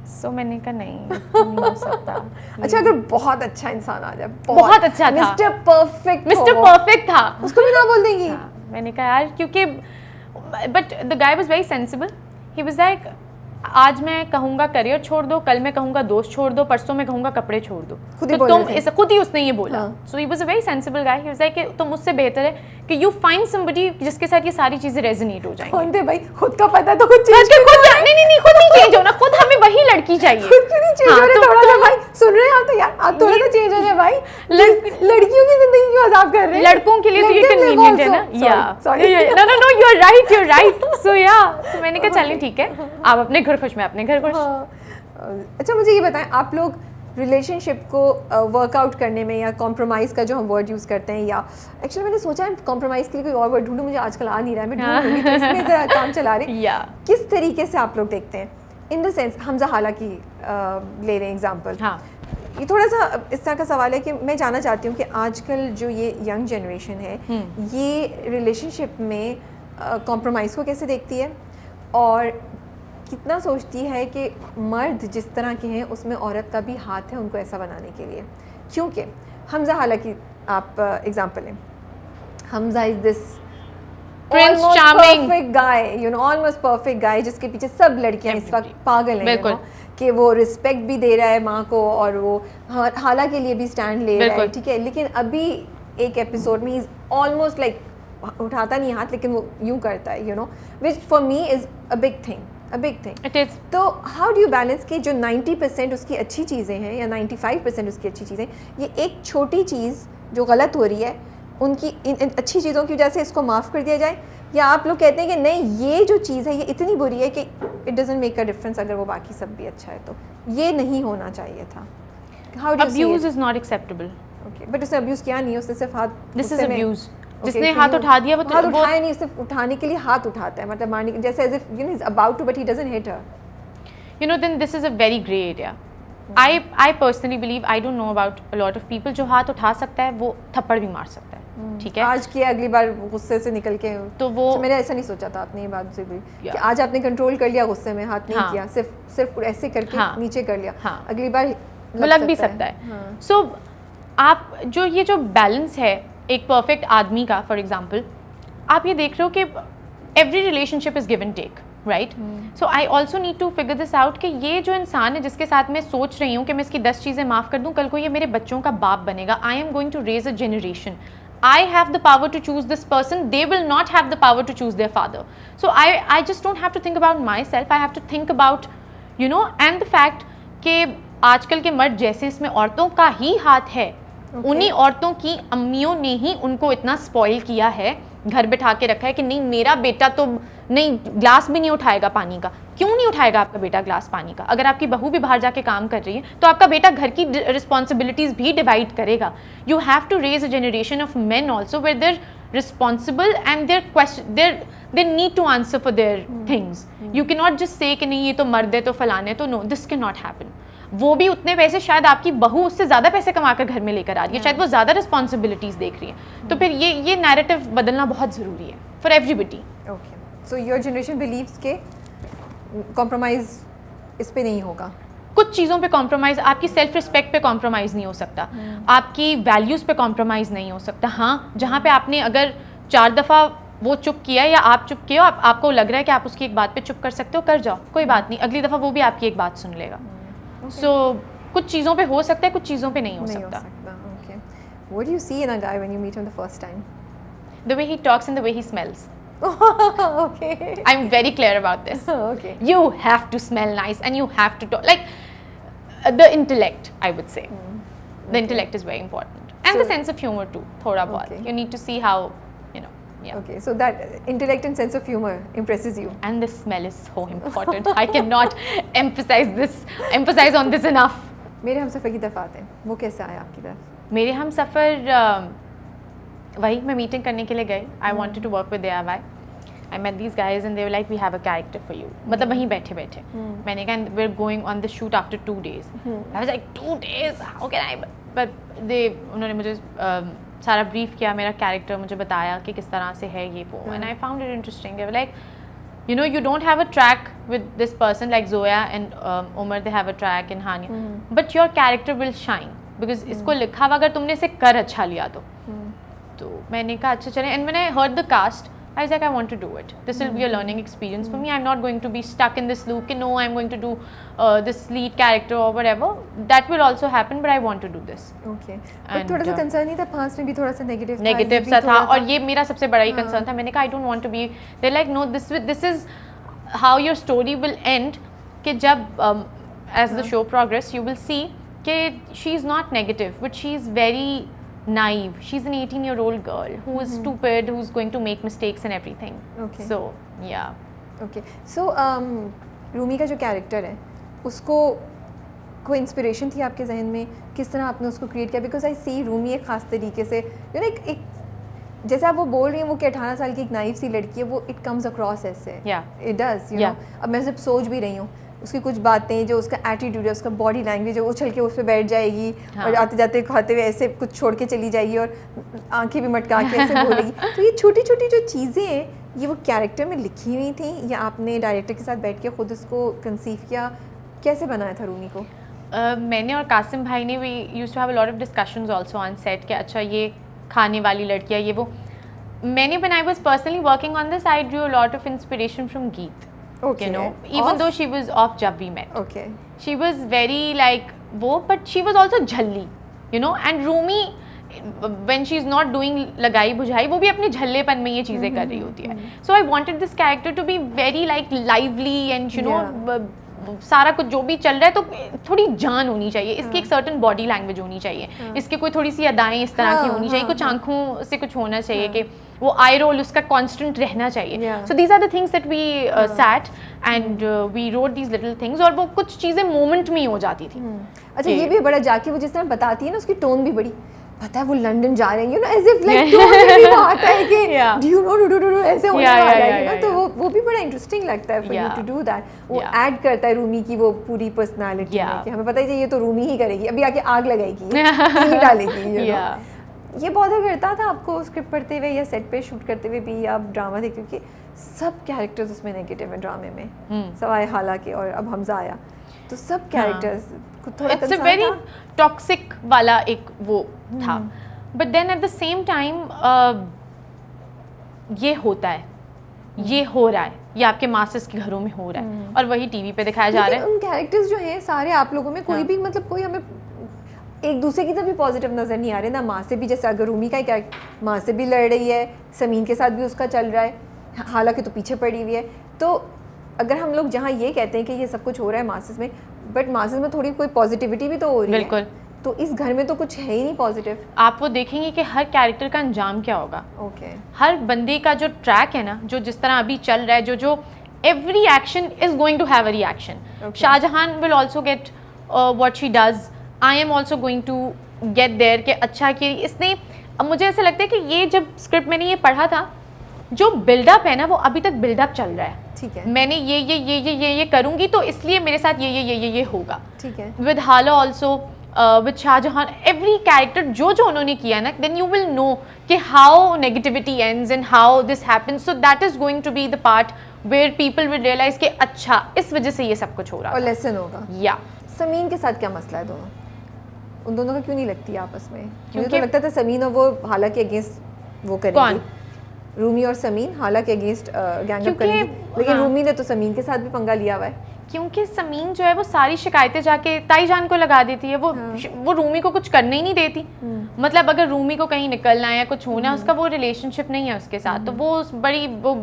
So मैंने कहा नहीं हो सकता. अच्छा, अगर बहुत अच्छा इंसान आ जाए, बहुत अच्छा था, मिस्टर परफेक्ट था, उसको भी ना बोल देंगी. मैंने कहा यार, क्योंकि but the guy was very sensible. He was like आज मैं कहूँगा करियर छोड़ दो, कल मैं कहूँगा दोस्त छोड़ दो, परसों मैं कहूँगा कपड़े छोड़ दो. तो तुम इसे खुद ही उसने ये बोला. So he was a very sensible guy. He was like कि तुम मुझसे बेहतर है कि यू फाइंड समबडी जिसके साथ ये सारी चीजें रेजोनेट हो जाएंगी. कौन थे भाई, खुद का पता है तो खुद चेंज नहीं खुद नहीं चेंज होना, खुद हमें वही लड़की चाहिए. खुद क्यों नहीं चेंज हो रहे? थोड़ा सा भाई सुन रहे हैं आप तो यार, आप थोड़ा सा चेंज हो जाए भाई. लड़कियों की जिंदगी क्यों अजाब कर रहे हैं? लड़कों के लिए तो ये कन्वीनियंट है ना. या नो यू आर राइट. सो मैंने कहा चलें ठीक है, आप अपने घर खुश, मैं अपने घर खुश. अच्छा, मुझे ये बताएं, आप लोग रिलेशनशिप को वर्कआउट करने में या कॉम्प्रोमाइज़ का जो हम वर्ड यूज़ करते हैं, या एक्चुअली मैंने सोचा है कॉम्प्रोमाइज़ के लिए कोई और वर्ड ढूंढूं, मुझे आजकल आ नहीं रहा है, मैं ढूंढूंगी, तो इसमें ज़रा काम चला रहे हैं. किस तरीके से आप लोग देखते हैं? इन द सेंस हमजा हाला की ले रहे हैं एग्जाम्पल. ये थोड़ा सा इस तरह का सवाल है कि मैं जानना चाहती हूँ कि आजकल जो ये यंग जनरेशन है, ये रिलेशनशिप में कॉम्प्रोमाइज़ को कैसे देखती है और कितना सोचती है कि मर्द जिस तरह के हैं उसमें औरत का भी हाथ है उनको ऐसा बनाने के लिए. क्योंकि हमजा हाला की आप एग्जांपल लें, Hamza is this perfect guy, you know, almost perfect guy, जिसके पीछे सब लड़कियां इस वक्त पागल हैं, you know, कि वो रिस्पेक्ट भी दे रहा है माँ को और वो हाला के लिए भी स्टैंड ले रहा है, ठीक है. लेकिन अभी एक एपिसोड में इज़ ऑलमोस्ट लाइक उठाता नहीं हाथ, लेकिन वो यूँ करता है, you know, which for me is a big thing. It is. तो हाउ डू यू बैलेंस कि जो 90% उसकी अच्छी चीज़ें हैं या 95% उसकी अच्छी चीज़ें, ये एक छोटी चीज़ जो गलत हो रही है उनकी इन अच्छी चीज़ों की वजह से इसको माफ़ कर दिया जाए, या आप लोग कहते हैं कि नहीं, ये जो चीज़ है ये इतनी बुरी है कि it doesn't make a difference, अगर वो बाकी सब भी अच्छा है तो ये नहीं होना चाहिए था. How do abuse is not acceptable. Okay, but उसने अब्यूज़ किया नहीं, उसने सिर्फ हाथ, दिस इज अब्यूज. जिसने हाथ उठा दिया वो हाथ उठाया नहीं, सिर्फ उठाने के लिए हाथ उठाता है, मतलब मारने, जैसे as if you know is about to but he doesn't hit her. You know, then this is a very grey area. I personally believe, I don't know about a lot of people, जो हाथ उठा सकता है वो थप्पड़ भी मार सकता है. ठीक है, आज किया अगली बार गुस्से से निकल के, तो वो मैंने ऐसा नहीं सोचा था आपने ये बात से भी कि Yeah. आज आपने कंट्रोल कर लिया गुस्से में, हाथ नहीं हाँ. किया, सिर्फ ऐसे करके हाँ. नीचे कर लिया, हाँ. अगली बार वो लग भी सकता है। हाँ. सो आप जो ये जो बैलेंस है एक परफेक्ट आदमी का, फॉर एग्जांपल आप ये देख रहे हो कि every relationship is give and take, right? So I also need to figure this out कि ये जो इंसान है जिसके साथ मैं सोच रही हूँ कि मैं इसकी 10 चीज़ें माफ़ कर दूँ, कल को ये मेरे बच्चों का बाप बनेगा। I am going to raise a generation. I have the power to choose this person. They will not have the power to choose their father. So I just don't have to think about myself. I have to think about, you know, and the fact कि आजकल के मर्द जैसे इसमें औरतों का ही हाथ है, उन्हीं औरतों की अम्मियों ने ही उनको इतना स्पॉइल किया है, घर बिठा के रखा है कि नहीं मेरा बेटा तो नहीं ग्लास भी नहीं उठाएगा पानी का। क्यों नहीं उठाएगा आपका बेटा ग्लास पानी का? अगर आपकी बहू भी बाहर जाके काम कर रही है तो आपका बेटा घर की रिस्पॉन्सिबिलिटीज भी डिवाइड करेगा. You have to raise a generation of men also where they're responsible and they're need to answer for their things. You can not just say कि नहीं ये तो मर्द है तो फलाने, तो no, this can not happen. वो भी उतने पैसे, शायद आपकी बहू उससे ज़्यादा पैसे कमा कर घर में लेकर आ रही है, शायद वो ज़्यादा रिस्पॉन्सिबिलिटीज देख रही है. तो फिर ये नैरेटिव बदलना बहुत ज़रूरी है for everybody. Okay, so your generation believes के कॉम्प्रोमाइज इस पे नहीं होगा. कुछ चीज़ों पे कॉम्प्रोमाइज़, आपकी सेल्फ रिस्पेक्ट पे कॉम्प्रोमाइज़ नहीं हो सकता, आपकी वैल्यूज़ पे कॉम्प्रोमाइज़ नहीं हो सकता. हाँ, जहाँ पे आपने अगर 4 दफ़ा वो चुप किया या आप चुप किए हो, आपको लग रहा है कि आप उसकी एक बात पे चुप कर सकते हो, कर जाओ, कोई बात नहीं, अगली दफ़ा वो भी आपकी एक बात सुन लेगा. सो कुछ चीज़ों पे हो सकता है, कुछ चीज़ों पे नहीं हो सकता. Okay, what do you see in a guy when you meet him the first time? The way he talks and the way he smells. Okay. I'm very clear about this. Okay. You have to smell nice and you have to talk like the intellect, I would say. The intellect is very important, and the sense of humor too. Thoda bahut. Okay. You need to see how, you know. Yeah. Okay, so that intellect and sense of humor impresses you. And the smell is so important. I cannot emphasize on this enough. मेरे हमसफ़र की दफ़ात है, वो कैसे आया आपकी तरफ? मेरे हम सफ़र वही मैं मीटिंग करने के लिए गई. I wanted to work with DIY. I met these guys and they were like we have a character for you. मतलब वहीं बैठे बैठे मैंने कहा we are going on the shoot after 2 days. I was like 2 days how can I, but उन्होंने मुझे सारा brief किया, मेरा कैरेक्टर मुझे बताया कि किस तरह से है ये वो, and I found it interesting. They were like, you know, you don't have a track with this person like Zoya and Umar, they have a track in Hania, but your character will shine because इसको लिखा हुआ अगर तुमने इसे कर अच्छा लिया तो मैंने कहा अच्छा चले. and when I heard the cast I was like I want to do it. This will be a learning experience for me. I'm not going to be stuck in this loop कि no I'm going to do this lead character or whatever. That will also happen but I want to do this. Okay. but थोड़ा सा concern नहीं था, पास में भी थोड़ा सा negative सा था और ये मेरा सबसे बड़ा ही कंसर्न था. मैंने कहा I don't want to be, they like no this is how your story will end. कि जब as the show progress you will see कि she is not negative but she is very naive. She's an 18-year-old girl who is stupid, who's going to make mistakes and everything. Okay. So yeah. Okay. So Rumi का जो character है उसको कोई inspiration थी आपके जहन में, किस तरह आपने उसको क्रिएट किया? बिकॉज आई सी रूमी एक ख़ास तरीके से यू नो एक जैसे आप वो बोल रही हैं वो कि 18 साल की एक नाइव सी लड़की है, वो इट कम्स अक्रॉस ऐसे. It does you know. अब मैं सिर्फ सोच भी रही हूँ उसकी कुछ बातें, जो उसका एटीट्यूड है, उसका बॉडी लैंग्वेज है, वो उछल के उस पर बैठ जाएगी और आते जाते खाते हुए ऐसे कुछ छोड़ के चली जाएगी और आंखें भी मटका के ऐसे बोलेगी. तो ये छोटी छोटी जो चीज़ें हैं ये वो कैरेक्टर में लिखी हुई थी या आपने डायरेक्टर के साथ बैठ के खुद उसको कंसीव किया? कैसे बनाया था रूमी को? मैंने और कासिम भाई ने we used to have a lot of discussions also on set कि अच्छा ये खाने वाली लड़की है ये वो. मैंने when I was personally working on this I drew a lot of inspiration from गीत. Okay. You know, even though she was off Jab We Met. Okay. She was very like wo, but she was also jhalli, you know. And Rumi, when she's not doing lagai bujhai, वो भी अपने झल्लेपन में ये चीज़ें कर रही होती है. So I wanted this character to be very like lively and you know, सारा कुछ जो भी चल रहा है तो थोड़ी जान होनी चाहिए, इसकी एक सर्टन बॉडी लैंग्वेज होनी चाहिए, इसके कोई थोड़ी सी अदाएं इस तरह की होनी चाहिए, कुछ आंखों से कुछ होना चाहिए कि वो आई रोल उसका कांस्टेंट रहना चाहिए. So these are the things that we sat and we wrote these little things और वो कुछ चीज़ें मोमेंट में ही हो जाती थी. अच्छा ये भी बड़ा जाके वो जिस तरह बताती है ना उसकी टोन भी बड़ी, पता है वो लंदन जा रहे हैं you know as if like tone में वो आता है कि डू यू नो डू ऐसे होने वाला है ना. तो वो भी बड़ा इंटरेस्टिंग लगता है for you to do that. वो ऐड करता है रूमी की वो पूरी पर्सनालिटी में कि हमें पता है ये तो रूमी ही करेगी, अभी आके आग लगाएगी, ये डालेगी, यू नो. ये बॉदर करता था आपको स्क्रिप्ट पढ़ते हुए या सेट पे शूट करते हुए भी, या आप ड्रामा देखते, क्योंकि सब कैरेक्टर्स उसमें नेगेटिव है ड्रामे में, सवाए हालांकि और अब हमजा आया, तो सब कैरेक्टर्स थोड़ा इट्स अ वेरी टॉक्सिक वाला एक वो था, but then at the same time ये होता है, ये हो रहा है, ये आपके मास्टर्स के घरों में हो रहा है और वही टीवी पे दिखाया जा रहा है। उन कैरेक्टर्स जो हैं सारे आप लोगों में कोई भी मतलब कोई हमें एक दूसरे की तरफ भी पॉजिटिव नज़र नहीं आ रहे ना। माँ से भी, जैसे अगर रूमी का ही कैरेक्टर माँ से भी लड़ रही है, समीन के साथ भी उसका चल रहा है, हालांकि तो पीछे पड़ी हुई है। तो अगर हम लोग जहाँ ये कहते हैं कि ये सब कुछ हो रहा है मास्टर्स में, बट मास्टर्स में थोड़ी कोई पॉजिटिविटी भी तो हो रही है। बिल्कुल। तो इस घर में तो कुछ है ही नहीं पॉजिटिव। आप वो देखेंगे कि हर कैरेक्टर का अंजाम क्या होगा। ओके। हर बंदे का जो ट्रैक है ना, जो जिस तरह अभी चल रहा है, जो every action is going to have a reaction. Shahjahan will also get what she does, I am also going to get there कि अच्छा कि इसने, अब मुझे ऐसा लगता है कि ये जब स्क्रिप्ट मैंने ये पढ़ा था, जो बिल्डअप है ना वो अभी तक बिल्डअप चल रहा है। ठीक है। मैंने ये करूंगी तो इसलिए मेरे साथ ये होगा। ठीक है। With Hala also, with Shahjahan, every character जो उन्होंने किया ना, देन यू विल नो कि how negativity ends and how this happens. So that is going to be the part where people will realize कि अच्छा इस वजह से ये सब कुछ हो रहा है और लेसन होगा। या समीन के साथ क्या मसला है दोनों, उन दोनों का क्यों नहीं लगती आपस में? मुझे तो लगता था समीन और वो हालांकि अगेंस्ट वो करेंगी, रूमी और समीन हालांकि अगेंस्ट गैंग अप करेंगी, लेकिन रूमी ने तो समीन के साथ भी पंगा लिया हुआ है। क्योंकि समीन जो है वो सारी शिकायतें जाके ताईजान को लगा देती है। वो रूमी को कुछ करने ही नहीं देती। मतलब अगर रूमी को कहीं निकलना है या कुछ होना है, उसका वो रिलेशनशिप नहीं है उसके साथ, तो वो बड़ी वो,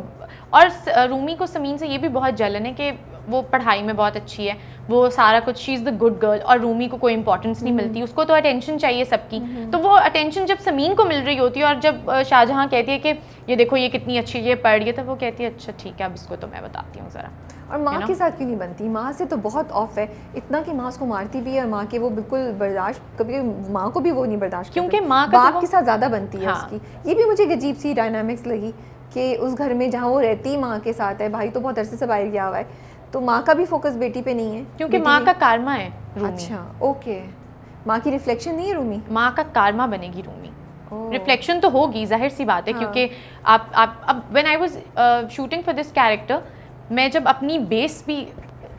और रूमी को समीन से ये भी बहुत जलन है कि वो पढ़ाई में बहुत अच्छी है, वो सारा कुछ, she is the good girl, और रूमी को कोई इंपॉर्टेंस नहीं मिलती, उसको तो अटेंशन चाहिए सबकी। तो वो अटेंशन जब समीन को मिल रही होती है, और जब शाहजहां कहती है कि ये देखो ये कितनी अच्छी ये पढ़ रही है, तो वो कहती है अच्छा ठीक है अब इसको तो मैं बताती हूँ ज़रा। और माँ के साथ क्यों नहीं बनती? माँ से तो बहुत ऑफ है, इतना कि माँ उसको मारती भी है, और माँ के वो बिल्कुल बर्दाश्त, कभी माँ को भी वो नहीं बर्दाश्त, क्योंकि माँ का बाप के साथ ज़्यादा बनती है उसकी। ये भी मुझे एक अजीब सी डायनामिक्स लगी कि उस घर में जहाँ वो रहती माँ के साथ है, भाई तो बहुत अरसे से बाहर गया हुआ है, तो माँ का भी फोकस बेटी पे नहीं है, क्योंकि माँ का कारमा है रूमी। अच्छा ओके, माँ की रिफ्लेक्शन नहीं है रूमी, माँ का कारमा बनेगी रूमी। रिफ्लेक्शन तो होगी, जाहिर सी बात है। क्योंकि आप अब when I was shooting for this character, मैं जब अपनी बेस भी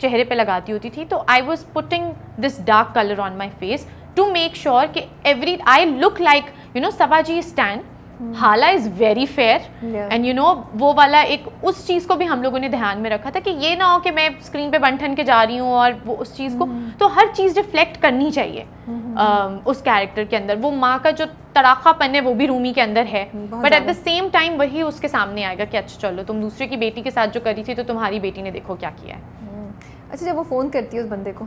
चेहरे पे लगाती होती थी, तो I was putting this dark colour on my face to make sure कि every I look like you know सबाजी स्टैन, Hala is very fair, and you know वो वाला एक उस चीज़ को भी हम लोगों ने ध्यान में रखा था कि ये ना हो कि मैं स्क्रीन पे बन ठन के जा रही हूँ और वो उस चीज़ को, तो हर चीज़ रिफ्लेक्ट करनी चाहिए उस कैरेक्टर के अंदर। वो माँ का जो तड़ाखापन है वो भी रूमी के अंदर है, but at the same time वही उसके सामने आएगा कि अच्छा चलो तुम दूसरे की बेटी के साथ जो करी थी, तो तुम्हारी बेटी ने देखो क्या किया है। अच्छा, जब वो फ़ोन करती है उस बंदे को,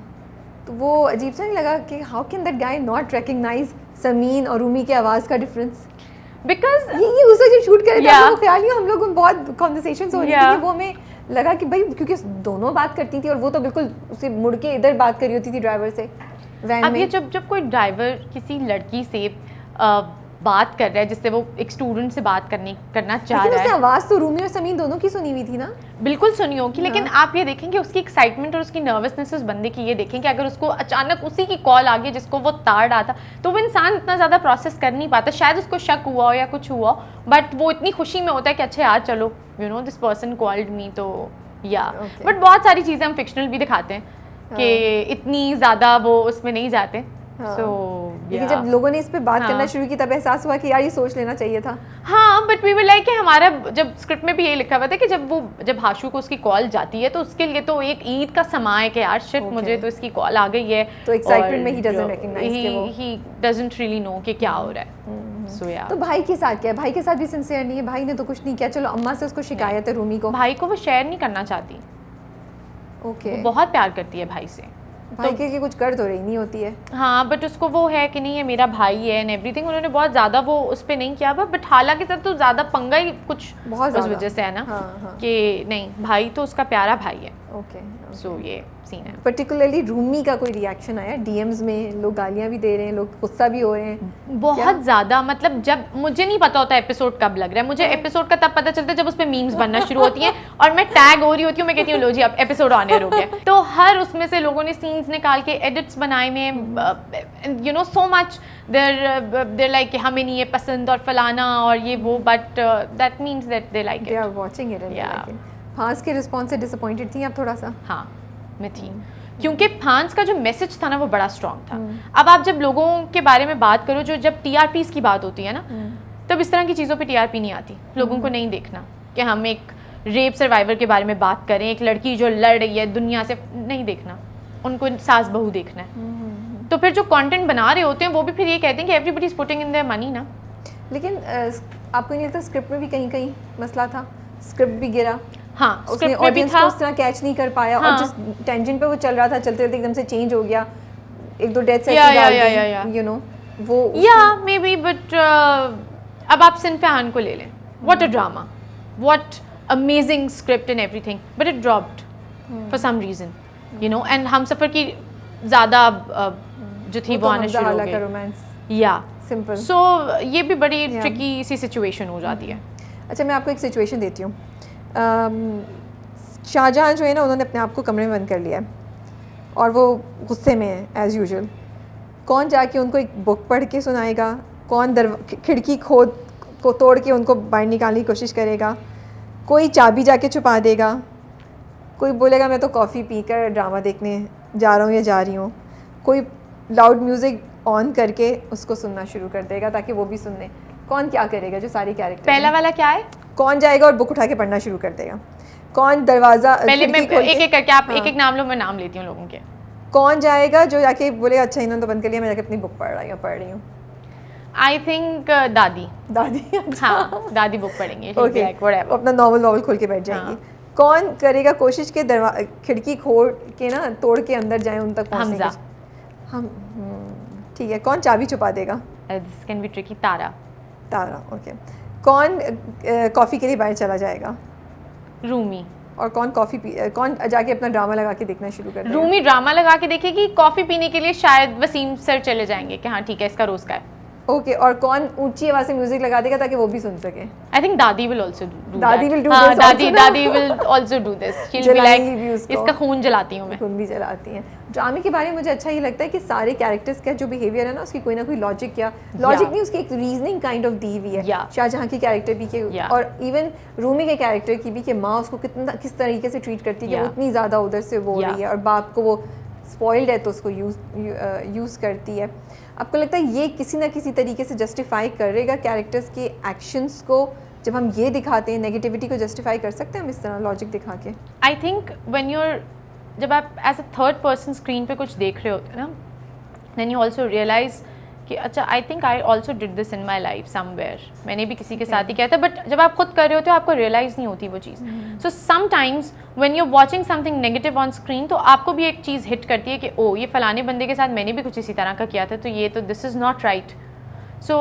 तो वो अजीब सा नहीं लगा कि how can that guy not recognize Sameen और रूमी की आवाज़ का डिफरेंस? बिकॉज ये उस वक्त जब शूट करे थे, वो ख्याल नहीं, हम लोग बहुत कॉन्वर्सेशंस हो रही थी, वो हमें लगा कि भाई क्योंकि दोनों बात करती थी और वो तो बिल्कुल उसे मुड़ के इधर बात करी होती थी ड्राइवर से वैन अब में। ये जब कोई ड्राइवर किसी लड़की से बात कर रहा है जिससे वो एक स्टूडेंट से बात करना चाह रहा है, आवाज़ तो रूमी और समीन दोनों की सुनी हुई थी ना? बिल्कुल सुनी होगी, लेकिन आप ये देखेंगे उसकी एक्साइटमेंट और उसकी नर्वसनेस उस बंदे की, ये देखें कि अगर उसको अचानक उसी की कॉल आ गई जिसको वो ताड़ रहा था, तो वो इंसान इतना ज़्यादा प्रोसेस कर नहीं पाता। शायद उसको शक हुआ हो या कुछ हुआ, बट वो इतनी खुशी में होता है कि अच्छा यार चलो you know this person called me, तो या बट बहुत सारी चीज़ें हम फिक्शनल भी दिखाते हैं कि इतनी ज़्यादा वो उसमें नहीं जाते। लेकिन जब लोगों ने इस पे बात करना शुरू की तब एहसास हुआ कि यार ये सोच लेना चाहिए था। हाँ, बट वी वर लाइक कि हमारा जब स्क्रिप्ट में भी यही लिखा हुआ था कि जब हाशु को उसकी कॉल जाती है, तो उसके लिए तो एक ईद का समा है कि यार शिट मुझे तो इसकी कॉल आ गई है, तो एक्साइटमेंट में ही डजंट रिकॉग्नाइज कि वो ही डजंट रियली नो कि क्या हो रहा है। सो या तो भाई के साथ क्या है? भाई के साथ भी सिंसियर नहीं है, भाई ने तो कुछ नहीं किया, चलो अम्मा से उसको शिकायत है रूमी को, भाई को वो शेयर नहीं करना चाहती। ओके, बहुत प्यार करती है भाई से, भाई के कुछ कर तो रही नहीं होती है। हाँ, बट उसको वो है कि नहीं ये मेरा भाई है एंड एवरीथिंग, उन्होंने बहुत ज़्यादा वो उस पर नहीं किया, बट हाला के साथ तो ज़्यादा पंगा ही कुछ बहुत उस वजह से है ना कि नहीं भाई तो उसका प्यारा भाई है। ओके सो ये सीन है। पर्टिकुलरली रूमी का कोई रिएक्शन आया डीएम्स में? लोग गालियाँ भी दे रहे हैं, लोग गुस्सा भी हो रहे हैं बहुत ज़्यादा, मतलब जब मुझे नहीं पता होता एपिसोड कब लग रहा है, मुझे एपिसोड का तब पता चलता है जब उस पर मीम्स बनना शुरू होती हैं और मैं टैग हो रही होती हूँ, मैं कहती हूँ लो जी अब एपिसोड ऑन एयर हो गया। तो हर उसमें से लोगों ने सीन्स निकाल के एडिट्स बनाए में, you know so much there like हमें नहीं ये पसंद और फलाना और ये वो, but that means that they like they are it. Watching it. Yeah. Fans के रिस्पॉन्स से डिसअपॉइंटेड थी आप थोड़ा सा? हाँ मैं थी, क्योंकि फांस का जो मैसेज था ना वो बड़ा स्ट्रॉन्ग था। अब आप जब लोगों के बारे में बात करो, जो जब टीआरपीस की बात होती है ना, तब इस तरह की चीज़ों पे टीआरपी नहीं आती। लोगों को नहीं देखना कि हम एक रेप सर्वाइवर के बारे में बात करें, एक लड़की जो लड़ रही है दुनिया से, नहीं देखना, उनको सास बहू देखना है। तो फिर जो कंटेंट बना रहे होते हैं वो भी फिर ये कहते हैं कि everybody is putting in their money ना। लेकिन आपको नहीं लगता स्क्रिप्ट में भी कहीं कहीं मसला था? स्क्रिप्ट भी गिरा, हाँ उसने स्क्रिप्ट में भी ऑडियंस था, को उस तरह कैच नहीं कर पाया, हाँ. और जिस टेंजेंट पे वो चल रहा था चलते चलते एकदम से चेंज हो गया, एक दो डेथ Yeah. यू नो वो या मे बी, बट अब आप सिनफान को ले लें, what a drama, what amazing script and everything, but it dropped for some reason, you know. And Humsafar की ज़्यादा जो थी वो आना शुरू हो गई, रोमांस या सिंपल। सो ये भी बड़ी Yeah. ट्रिकी सी सिचुएशन हो जाती है। अच्छा, मैं आपको एक सिचुएशन देती हूँ। शाहजहां जो है ना, उन्होंने अपने आप को कमरे में बंद कर लिया है और वो गुस्से में है एज़ यूजुअल। कौन जाके उनको एक बुक पढ़ के सुनाएगा? कौन खिड़की खोद को तोड़ के उनको बाहर निकालने की कोशिश करेगा? कोई चाबी जाके छुपा देगा? कोई बोलेगा मैं तो कॉफ़ी पीकर ड्रामा देखने जा रहा हूँ या जा रही हूँ? कोई लाउड म्यूज़िक ऑन करके उसको सुनना शुरू कर देगा ताकि वो भी सुन ले। कौन क्या करेगा? जो सारी कैरेक्टर पहला वाला क्या है? कौन जाएगा और बुक उठा के पढ़ना शुरू कर देगा? कौन दरवाज़ा पहले मैं खिड़की खोल के- एक एक करके आप हाँ। एक एक नाम लो, मैं नाम लेती हूँ लोगों के। कौन जाएगा जो जाके बोलेगा अच्छा इन्होंने तो बंद कर लिया, मैं जाके अपनी बुक पढ़ रही हूँ? आई थिंक दादी। दादी? हाँ दादी बुक पढ़ेंगे, ओके, whatever. अपना नॉवल खोल के बैठ जाएंगी। हाँ। कौन करेगा कोशिश के खिड़की खोल के ना तोड़ के अंदर जाए उन तक पहुंचने हमजा। की? हम ठीक है। कौन चाबी छुपा देगा? This can be tricky. Tara. Tara, okay. कौन कॉफ़ी के लिए बाहर चला जाएगा? रूमी। और कौन कौन जाके अपना ड्रामा लगा के देखना शुरू कर देगा? रूमी ड्रामा लगा के देखेगी, कॉफी पीने के लिए शायद वसीम सर चले जाएंगे कि हाँ ठीक है इसका रोज का है। ओके, और कौन ऊंची आवाज से म्यूजिक लगा देगा ताकि वो भी सुन सके? I think dadi will also do dadi will do हाँ, this दादी also ना? Dadi will also do this. She will be जलाएंगी भी लाइक उसको। इसका खून जलाती हूँ मैं। खून भी जलाती हैं। ड्रामे के बारे में मुझे अच्छा ये लगता है कि सारे कैरेक्टर्स का जो बिहेवियर है ना, उसकी कोई ना कोई लॉजिक नहीं, उसकी एक रीजनिंग काइंड ऑफ दी हुई है। Yeah. शाहजहां की कैरेक्टर भी के Yeah. और इवन रूमी के कैरेक्टर की भी, कि माँ उसको किस तरीके से ट्रीट करती है कि वो Yeah. इतनी ज़्यादा उधर से वो हो Yeah. रही है, और बाप को वो स्पॉइल्ड है तो उसको यूज़ करती है। आपको लगता है ये किसी ना किसी तरीके से जस्टिफाई करेगा कैरेक्टर्स के एक्शंस को? जब हम ये दिखाते हैं नेगेटिविटी को जस्टिफाई कर सकते हैं हम इस तरह लॉजिक दिखा के? आई थिंक व्हेन यूर जब आप as a third person screen पे कुछ देख रहे होते हैं ना, देन यू ऑल्सो रियलाइज कि अच्छा आई think I also did this in my life somewhere. मैंने भी किसी के साथ ही किया था, बट जब आप खुद कर रहे होते हो आपको रियलाइज़ नहीं होती वो चीज़। So sometimes when you watching something negative on screen, तो आपको भी एक चीज़ हिट करती है कि ओ ये फलाने बंदे के साथ मैंने भी कुछ इसी तरह का किया था, तो ये तो this is not right. So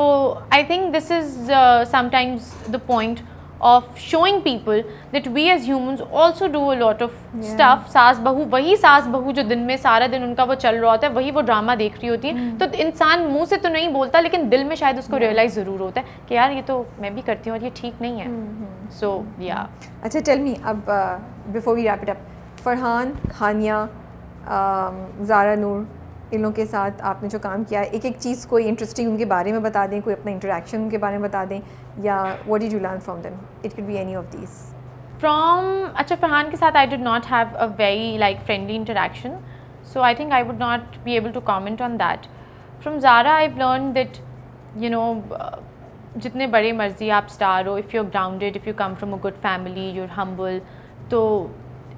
I think this is sometimes the point of showing people that we as humans also do a lot of stuff. सास बहू, वही सास बहू जो दिन में सारा दिन उनका वो चल रहा होता है, वही वो ड्रामा देख रही होती है, तो इंसान मुंह से तो नहीं बोलता लेकिन दिल में शायद उसको रियलाइज ज़रूर होता है कि यार ये तो मैं भी करती हूँ और ये ठीक नहीं है। सो या अच्छा, टेल मी अब before we wrap it up, Farhan, Hania, Zara Noor, इन लोगों के साथ आपने जो काम किया है, एक एक चीज़ कोई इंटरेस्टिंग उनके बारे में बता दें, कोई अपना इंटरेक्शन उनके बारे में बता दें, या what did you learn from them? It could be any of these. From अच्छा फरहान के साथ I did not have a very like friendly interaction, so I think I would not be able to comment on that. From Zara I learn that you know जितने बड़े मर्जी आप star हो, if you are grounded, if you come from a good family, you are humble, तो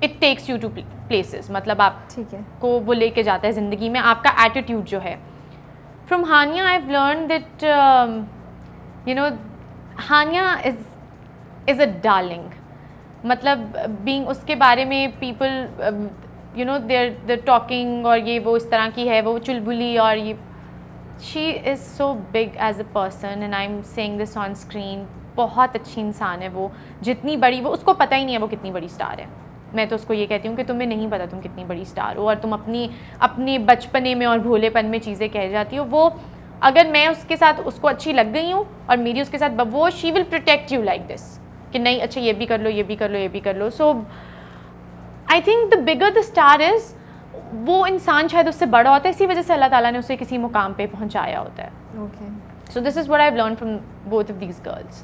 it takes you to places, मतलब आप ठीक है को वो लेके जाता है ज़िंदगी में, आपका एटीट्यूड जो है। From Hania I have learn that you know Hania is a darling, मतलब बीइंग उसके बारे में people you know they're talking और ये वो इस तरह की है, वो चुलबुली, और ये she is so big as a person and I am saying this on screen. बहुत अच्छी इंसान है वो, जितनी बड़ी वो, उसको पता ही नहीं है वो कितनी बड़ी स्टार है। मैं तो उसको ये कहती हूँ कि तुम्हें नहीं पता तुम कितनी बड़ी स्टार हो, और तुम अपनी बचपने में और भोलेपन में चीज़ें कह जाती हो। वो अगर मैं उसके साथ उसको अच्छी लग गई हूँ और मेरी उसके साथ वो, she will protect you like this कि नहीं अच्छा ये भी कर लो, ये भी कर लो, ये भी कर लो। So I think the bigger the star is, वो इंसान शायद उससे बड़ा होता है, इसी वजह से अल्लाह ताला ने उसे किसी मुकाम पे पहुँचाया होता है। Okay. So this is what I've learned from both of these girls,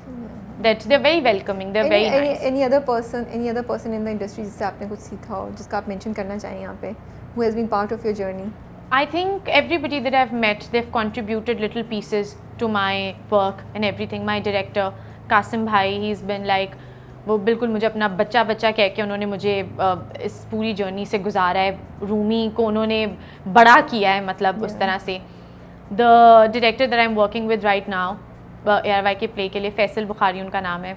that they're very welcoming, they're very nice. Any other person in the industry जिससे आपने कुछ सीखा हो, जिसका आप mention करना चाहें यहाँ पे, who has been part of your journey? I think everybody that I've met, they've contributed little pieces to my work and everything. My director, Qasim Bhai, he's been like, वो बिल्कुल मुझे अपना बच्चा कह के उन्होंने मुझे इस पूरी जर्नी से गुजारा है। रूमी को उन्होंने बड़ा किया है, मतलब उस तरह से। The director that I am working with right now, ARY के प्ले के लिए, फैसल बुखारी उनका नाम है।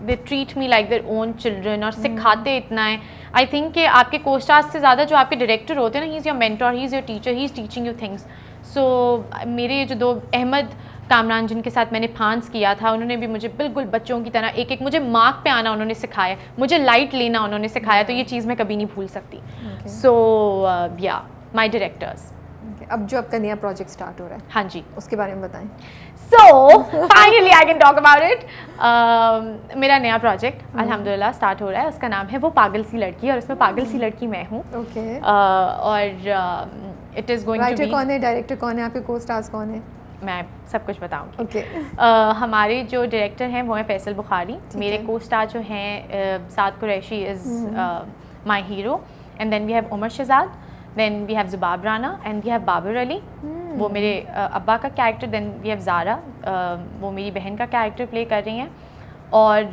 They treat me like their own children और सिखाते इतना है। आई थिंक कि आपके कोस्टार्स से ज़्यादा जो आपके डायरेक्टर होते हैं ना, he is your mentor, he is your teacher, he is teaching you things. So मेरे जो दो अहमद कामरान जिनके साथ मैंने फांस किया था, उन्होंने भी मुझे बिल्कुल बच्चों की तरह एक एक मुझे मार्क पे आना उन्होंने सिखाया, मुझे लाइट लेना उन्होंने सिखाया, तो ये चीज़ मैं कभी नहीं भूल सकती। सो या माई डायरेक्टर्स। अब जो आपका नया प्रोजेक्ट स्टार्ट हो रहा है, हाँ जी, उसके बारे में बताएं। So finally I can talk about it. मेरा नया प्रोजेक्ट अल्हम्दुलिल्लाह स्टार्ट हो रहा है, उसका नाम है वो पागल सी लड़की, और उसमें पागल सी लड़की मैं हूँ। ओके। और it is going to writer be, कौन है, डायरेक्टर कौन है, आपके को स्टार्स कौन है? मैं सब कुछ बताऊंगी। ओके। हमारे जो डायरेक्टर हैं वो है फैसल बुखारी, मेरे को स्टार जो हैं Saad Qureshi is my hero, and then we have Umar Shahzad, then we have Zubab Rana, and we have Babar Ali, वो मेरे अब्बा का character, then we have Zara, वो मेरी बहन का कैरेक्टर प्ले कर रही हैं। और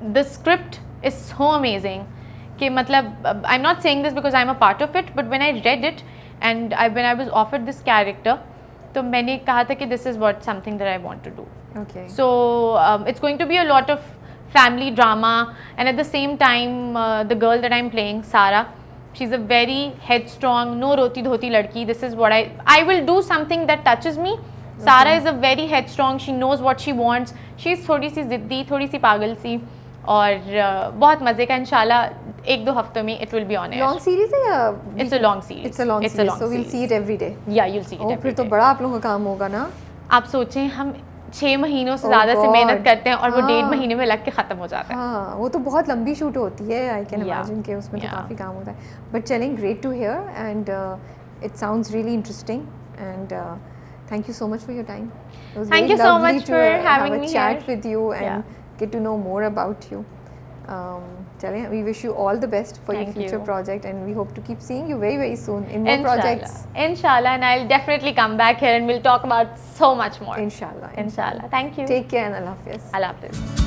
the script is so amazing कि मतलब I am not saying this because I am a part of it, but when I read it and when I was offered this character, तो मैंने कहा था कि this is what something that I want to do. Okay. So it's going to be a lot of family drama, and at the same time the girl that I'm playing, Sara, she's a very headstrong, no roti dhoti ladki. This is what I will do something that touches me. Sara is a very headstrong, she knows what she wants, she's थोड़ी सी ज़िद्दी, थोड़ी सी पागल सी, और बहुत मज़े का। इंशाल्लाह 1-2 हफ्तों में it will be on air. Long series है या? It's a long series. It's a long series, so we'll see it every day. Yeah, you'll see it every फिर तो day. बड़ा आप लोगों का काम होगा ना। आप सोचें हम 6 महीनों से ज़्यादा से मेहनत करते हैं और वो 1.5 हाँ। महीने में लग के ख़त्म हो जाता है। हाँ, वो तो बहुत लंबी शूट होती है, आई कैन Yeah. इमेजिन कि उसमें तो Yeah. काफ़ी काम होता है। But chilling, great to hear, and it sounds really interesting, and thank you so much for your time. Thank you so much for having me chat here. with you and Yeah. get to know more about you. चलें, we wish you all the best for your Thank future you. project, and we hope to keep seeing you very, very soon in more projects. Inshallah, and I'll definitely come back here and we'll talk about so much more. Inshallah. Inshallah. Thank you. Take care and Allah Hafiz. Allah Hafiz.